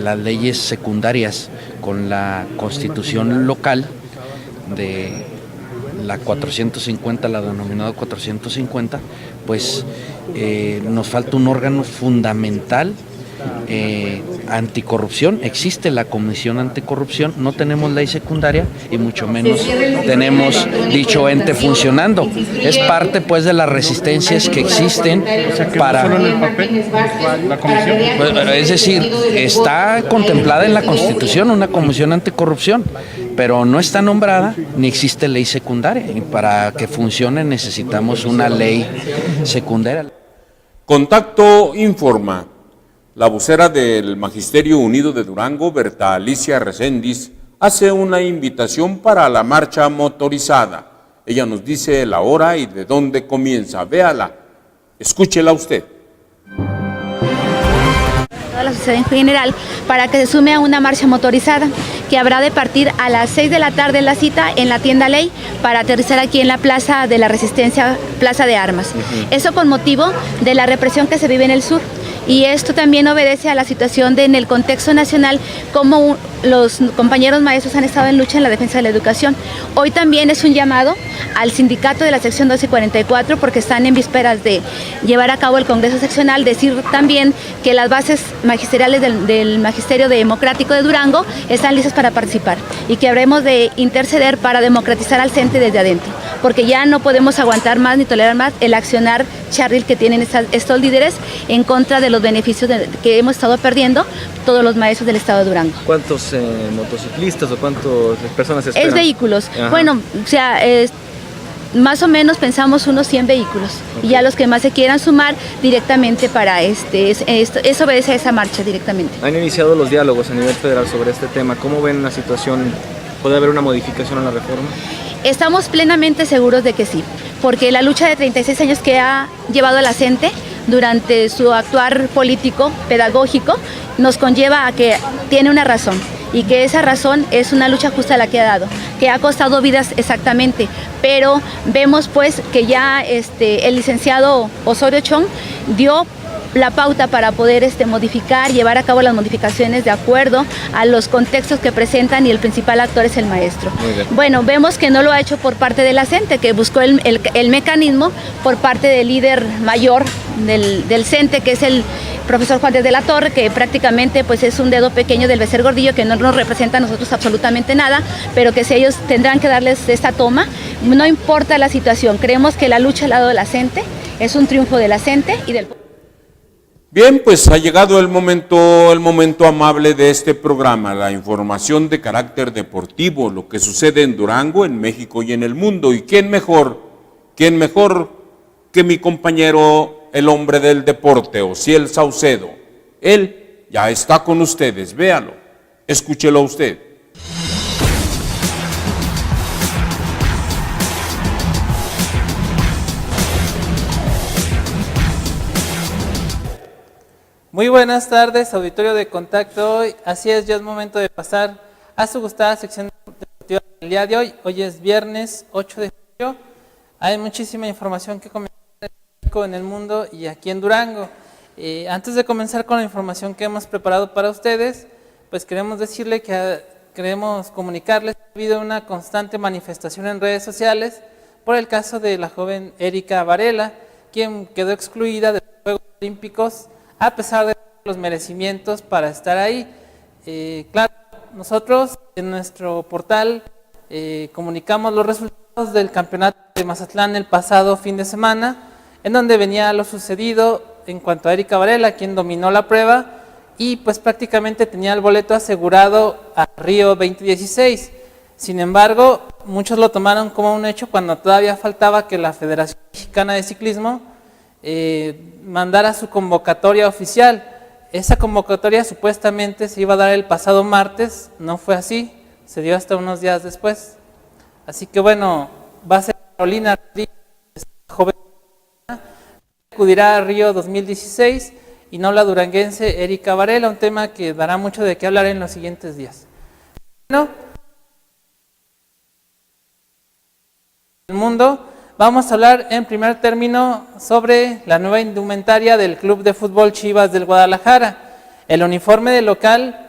las leyes secundarias con la constitución local de la 450, la denominada 450, pues nos falta un órgano fundamental anticorrupción. Existe la Comisión Anticorrupción, no tenemos ley secundaria y mucho menos tenemos dicho ente funcionando. Es parte pues de las resistencias que existen para... ¿La comisión? Es decir, está contemplada en la Constitución una Comisión Anticorrupción, pero no está nombrada ni existe ley secundaria. Y para que funcione necesitamos una ley secundaria. Contacto informa. La vocera del Magisterio Unido de Durango, Berta Alicia Reséndiz, hace una invitación para la marcha motorizada. Ella nos dice la hora y de dónde comienza. Véala, escúchela usted. Toda la sociedad en general, para que se sume a una marcha motorizada que habrá de partir a las 6 de la tarde en la cita en la tienda Ley para aterrizar aquí en la Plaza de la Resistencia, Plaza de Armas. Eso con motivo de la represión que se vive en el sur. Y esto también obedece a la situación en el contexto nacional, como los compañeros maestros han estado en lucha en la defensa de la educación. Hoy también es un llamado al sindicato de la sección 12 y 44, porque están en vísperas de llevar a cabo el Congreso Seccional, decir también que las bases magisteriales del Magisterio Democrático de Durango están listas para participar y que habremos de interceder para democratizar al CENTE desde adentro, porque ya no podemos aguantar más ni tolerar más el accionar charril que tienen estos líderes en contra de los beneficios que hemos estado perdiendo todos los maestros del estado de Durango. ¿Cuántos motociclistas o cuántas personas esperan? Es vehículos. Ajá. Bueno, o sea, más o menos pensamos unos 100 vehículos. Okay. Y ya los que más se quieran sumar directamente para eso obedece a esa marcha directamente. Han iniciado los diálogos a nivel federal sobre este tema. ¿Cómo ven la situación? ¿Puede haber una modificación a la reforma? Estamos plenamente seguros de que sí, porque la lucha de 36 años que ha llevado la CENTE durante su actuar político, pedagógico, nos conlleva a que tiene una razón, y que esa razón es una lucha justa la que ha dado, que ha costado vidas exactamente, pero vemos pues que ya el licenciado Osorio Chong dio la pauta para poder llevar a cabo las modificaciones de acuerdo a los contextos que presentan, y el principal actor es el maestro. Bueno, vemos que no lo ha hecho por parte de la CENTE, que buscó el mecanismo por parte del líder mayor del CENTE, que es el profesor Juan de la Torre, que prácticamente pues es un dedo pequeño del becer gordillo, que no nos representa a nosotros absolutamente nada, pero que si ellos tendrán que darles esta toma, no importa la situación. Creemos que la lucha al lado de la CENTE es un triunfo de la CENTE y del... Bien, pues ha llegado el momento amable de este programa, la información de carácter deportivo, lo que sucede en Durango, en México y en el mundo. ¿Y quién mejor que mi compañero, el hombre del deporte, Osiel Saucedo? Él ya está con ustedes, véalo, escúchelo usted. Muy buenas tardes, auditorio de Contacto. Así es, ya es momento de pasar a su gustada sección deportiva del día de hoy. Hoy es viernes 8 de julio. Hay muchísima información que comentar en el mundo y aquí en Durango. Antes de comenzar con la información que hemos preparado para ustedes, pues queremos comunicarles que ha habido una constante manifestación en redes sociales por el caso de la joven Erika Varela, quien quedó excluida de los Juegos Olímpicos a pesar de los merecimientos para estar ahí. Claro, nosotros en nuestro portal comunicamos los resultados del campeonato de Mazatlán el pasado fin de semana, en donde venía lo sucedido en cuanto a Erika Varela, quien dominó la prueba y pues prácticamente tenía el boleto asegurado a Río 2016. Sin embargo, muchos lo tomaron como un hecho cuando todavía faltaba que la Federación Mexicana de Ciclismo mandara su convocatoria oficial. Esa convocatoria supuestamente se iba a dar el pasado martes, no fue así, se dio hasta unos días después. Así que bueno, va a ser Carolina Rodríguez, joven, acudirá a Río 2016 y no la duranguense Erika Varela, un tema que dará mucho de qué hablar en los siguientes días. Bueno, el mundo. Vamos a hablar en primer término sobre la nueva indumentaria del Club de Fútbol Chivas del Guadalajara. El uniforme del local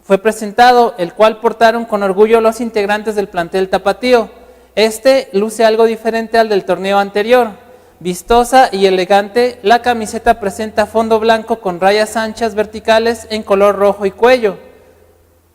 fue presentado, el cual portaron con orgullo los integrantes del plantel tapatío. Este luce algo diferente al del torneo anterior. Vistosa y elegante, la camiseta presenta fondo blanco con rayas anchas verticales en color rojo y cuello,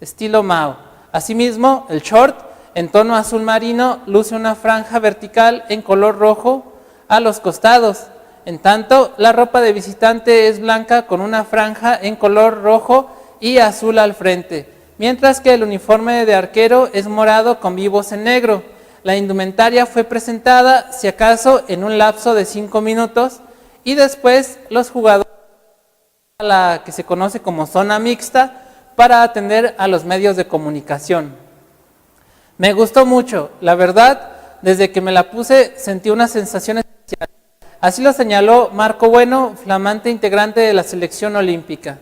estilo Mao. Asimismo, el short, en tono azul marino, luce una franja vertical en color rojo a los costados. En tanto, la ropa de visitante es blanca con una franja en color rojo y azul al frente, mientras que el uniforme de arquero es morado con vivos en negro. La indumentaria fue presentada, si acaso, en un lapso de 5 minutos y después los jugadores a la que se conoce como zona mixta para atender a los medios de comunicación. Me gustó mucho, la verdad, desde que me la puse sentí una sensación especial. Así lo señaló Marco Bueno, flamante integrante de la selección olímpica.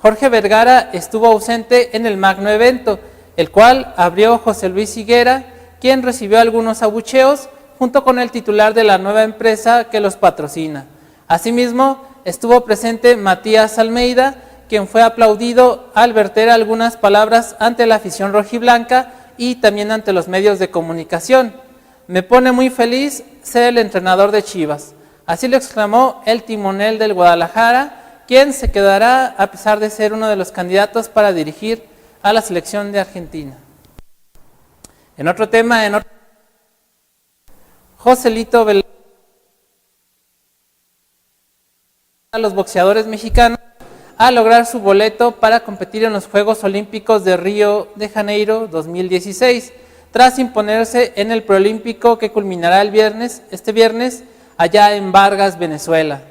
Jorge Vergara estuvo ausente en el magno evento, el cual abrió José Luis Higuera, quien recibió algunos abucheos junto con el titular de la nueva empresa que los patrocina. Asimismo, estuvo presente Matías Almeida, quien fue aplaudido al verter algunas palabras ante la afición rojiblanca y también ante los medios de comunicación. Me pone muy feliz ser el entrenador de Chivas. Así lo exclamó el timonel del Guadalajara, quien se quedará a pesar de ser uno de los candidatos para dirigir a la selección de Argentina. En otro tema, Joselito Velasco, a los boxeadores mexicanos a lograr su boleto para competir en los Juegos Olímpicos de Río de Janeiro 2016, tras imponerse en el preolímpico que culminará este viernes, allá en Vargas, Venezuela.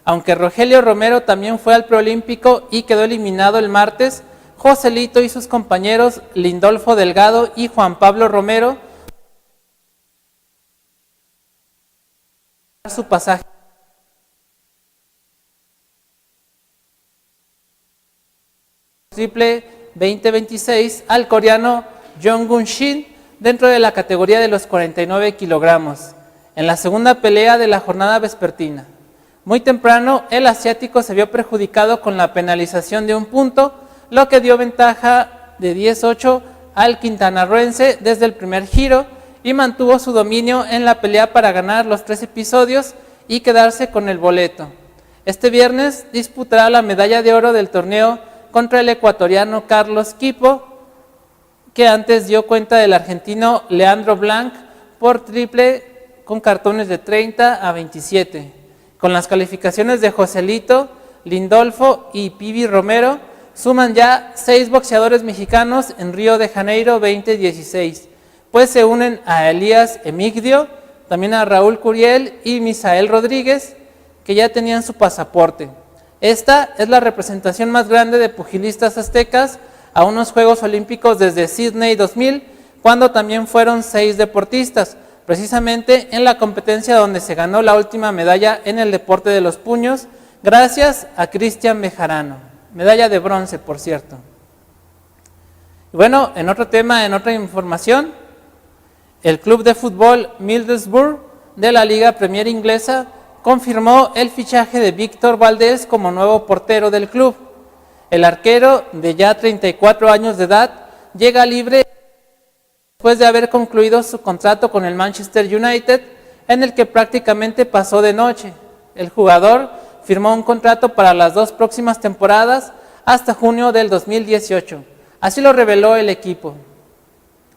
Aunque Rogelio Romero también fue al preolímpico y quedó eliminado el martes, Joselito y sus compañeros Lindolfo Delgado y Juan Pablo Romero su pasaje triple 2026 al coreano Jong-un Shin dentro de la categoría de los 49 kilogramos, en la segunda pelea de la jornada vespertina. Muy temprano, el asiático se vio perjudicado con la penalización de un punto, lo que dio ventaja de 10-8 al quintanarroense desde el primer giro y mantuvo su dominio en la pelea para ganar los 3 episodios y quedarse con el boleto. Este viernes disputará la medalla de oro del torneo contra el ecuatoriano Carlos Quipo, que antes dio cuenta del argentino Leandro Blanc por triple con cartones de 30 a 27. Con las calificaciones de Joselito, Lindolfo y Pibi Romero, suman ya 6 boxeadores mexicanos en Río de Janeiro 2016, pues se unen a Elías Emigdio, también a Raúl Curiel y Misael Rodríguez, que ya tenían su pasaporte. Esta es la representación más grande de pugilistas aztecas a unos Juegos Olímpicos desde Sydney 2000, cuando también fueron 6 deportistas, precisamente en la competencia donde se ganó la última medalla en el deporte de los puños, gracias a Cristian Bejarano, medalla de bronce, por cierto. Y bueno, en otro tema, en otra información, el club de fútbol Middlesbrough de la Liga Premier Inglesa confirmó el fichaje de Víctor Valdés como nuevo portero del club. El arquero, de ya 34 años de edad, llega libre después de haber concluido su contrato con el Manchester United, en el que prácticamente pasó de noche. El jugador firmó un contrato para las 2 próximas temporadas hasta junio del 2018. Así lo reveló el equipo.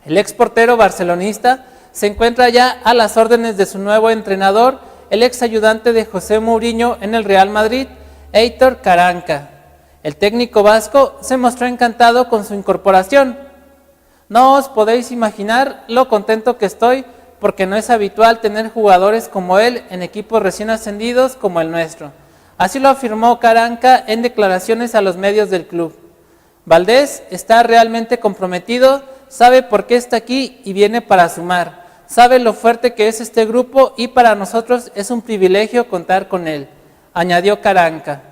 El ex portero barcelonista se encuentra ya a las órdenes de su nuevo entrenador, el ex ayudante de José Mourinho en el Real Madrid, Aitor Karanka. El técnico vasco se mostró encantado con su incorporación. No os podéis imaginar lo contento que estoy, porque no es habitual tener jugadores como él en equipos recién ascendidos como el nuestro. Así lo afirmó Karanka en declaraciones a los medios del club. Valdés está realmente comprometido, sabe por qué está aquí y viene para sumar. Sabe lo fuerte que es este grupo y para nosotros es un privilegio contar con él, añadió Karanka.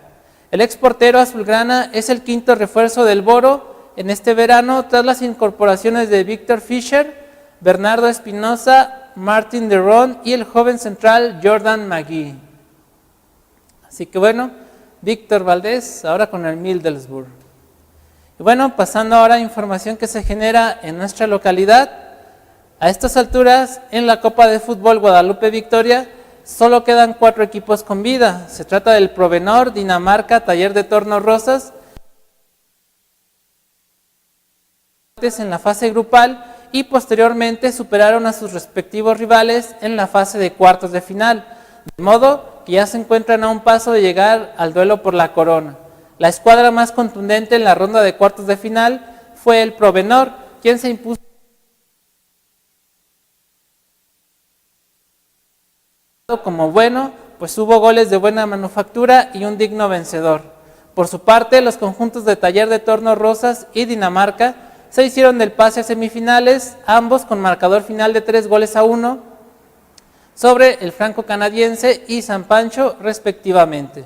El ex portero azulgrana es el 5º refuerzo del Boro en este verano tras las incorporaciones de Víctor Fischer, Bernardo Espinosa, Martin de Ron y el joven central Jordan McGee. Así que bueno, Víctor Valdés ahora con el Middlesbrough. Y bueno, pasando ahora a información que se genera en nuestra localidad. A estas alturas, en la Copa de Fútbol Guadalupe Victoria, solo quedan 4 equipos con vida. Se trata del Provenor, Dinamarca, Taller de Torno Rosas, en la fase grupal, y posteriormente superaron a sus respectivos rivales en la fase de cuartos de final, de modo que ya se encuentran a un paso de llegar al duelo por la corona. La escuadra más contundente en la ronda de cuartos de final fue el Provenor, quien se impuso como bueno, pues hubo goles de buena manufactura y un digno vencedor. Por su parte, los conjuntos de Taller de Torno Rosas y Dinamarca se hicieron del pase a semifinales, ambos con marcador final de 3-1 sobre el franco-canadiense y San Pancho respectivamente.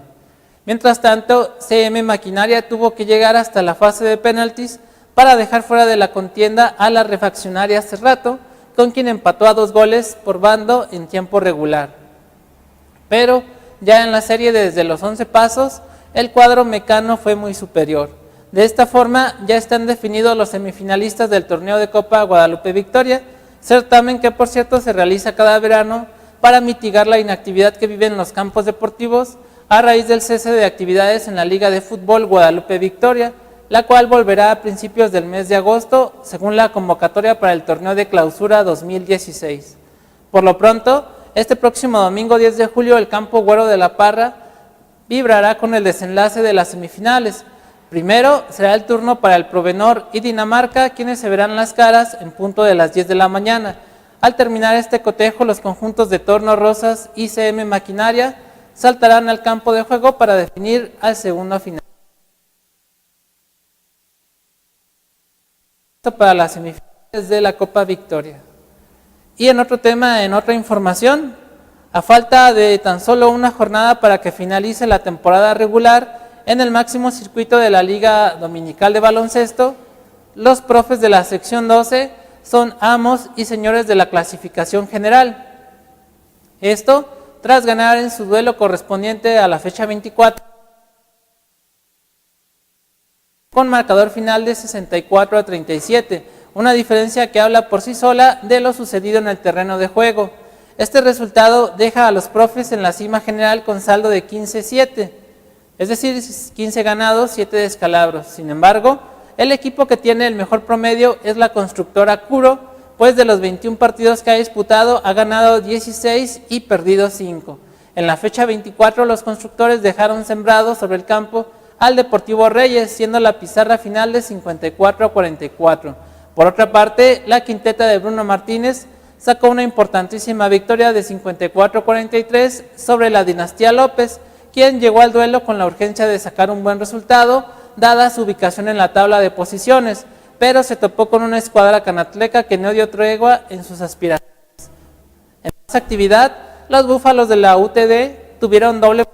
Mientras tanto, CM Maquinaria tuvo que llegar hasta la fase de penaltis para dejar fuera de la contienda a la refaccionaria Cerrato, con quien empató a 2 goles por bando en tiempo regular. Pero ya en la serie desde los 11 pasos, el cuadro mecano fue muy superior. De esta forma ya están definidos los semifinalistas del torneo de Copa Guadalupe Victoria, certamen que por cierto se realiza cada verano para mitigar la inactividad que viven los campos deportivos a raíz del cese de actividades en la Liga de Fútbol Guadalupe Victoria, la cual volverá a principios del mes de agosto según la convocatoria para el torneo de clausura 2016. Por lo pronto, este próximo domingo 10 de julio el campo Güero de la Parra vibrará con el desenlace de las semifinales. Primero será el turno para el Provenor y Dinamarca, quienes se verán las caras en punto de las 10 de la mañana. Al terminar este cotejo, los conjuntos de Torno Rosas y CM Maquinaria saltarán al campo de juego para definir al segundo final. Esto para las semifinales de la Copa Victoria. Y en otro tema, en otra información, a falta de tan solo una jornada para que finalice la temporada regular en el máximo circuito de la Liga Dominical de Baloncesto, los profes de la sección 12 son amos y señores de la clasificación general. Esto tras ganar en su duelo correspondiente a la fecha 24 con marcador final de 64-37, una diferencia que habla por sí sola de lo sucedido en el terreno de juego. Este resultado deja a los profes en la cima general con saldo de 15-7, es decir, 15 ganados, 7 descalabros. Sin embargo, el equipo que tiene el mejor promedio es la constructora Curo, pues de los 21 partidos que ha disputado ha ganado 16 y perdido 5. En la fecha 24 los constructores dejaron sembrado sobre el campo al Deportivo Reyes, siendo la pizarra final de 54-44. Por otra parte, la quinteta de Bruno Martínez sacó una importantísima victoria de 54-43 sobre la Dinastía López, quien llegó al duelo con la urgencia de sacar un buen resultado, dada su ubicación en la tabla de posiciones, pero se topó con una escuadra canatleca que no dio tregua en sus aspiraciones. En esa actividad, los búfalos de la UTD tuvieron doble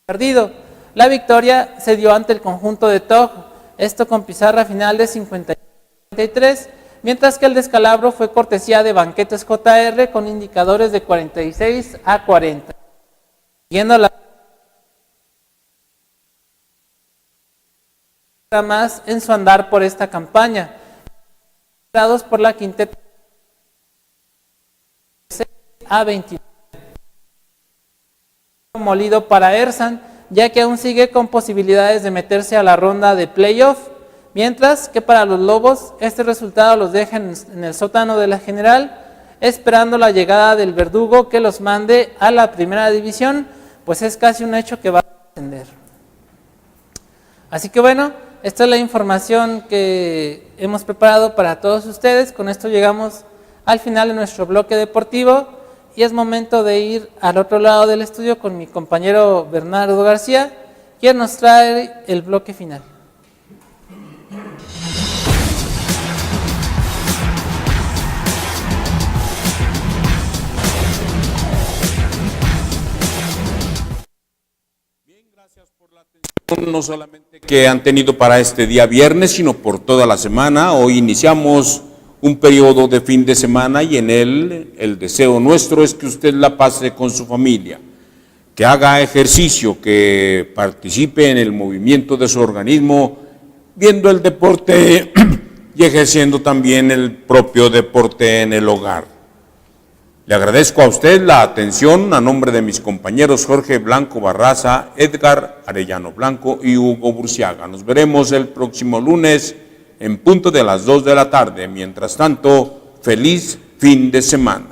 perdido. La victoria se dio ante el conjunto de Tojo, esto con pizarra final de 53, mientras que el descalabro fue cortesía de Banquetes JR con indicadores de 46-40. Siguiendo la más en su andar por esta campaña, por la quinteta a 29. Molido para Ersan, ya que aún sigue con posibilidades de meterse a la ronda de playoff, mientras que para los Lobos este resultado los deja en el sótano de la general, esperando la llegada del Verdugo que los mande a la primera división, pues es casi un hecho que va a ascender. Así que bueno, esta es la información que hemos preparado para todos ustedes. Con esto llegamos al final de nuestro bloque deportivo y es momento de ir al otro lado del estudio con mi compañero Bernardo García, quien nos trae el bloque final. No solamente que han tenido para este día viernes, sino por toda la semana. Hoy iniciamos un periodo de fin de semana y en él el deseo nuestro es que usted la pase con su familia, que haga ejercicio, que participe en el movimiento de su organismo, viendo el deporte y ejerciendo también el propio deporte en el hogar. Le agradezco a usted la atención a nombre de mis compañeros Jorge Blanco Barraza, Edgar Arellano Blanco y Hugo Burciaga. Nos veremos el próximo lunes en punto de las 2 de la tarde. Mientras tanto, feliz fin de semana.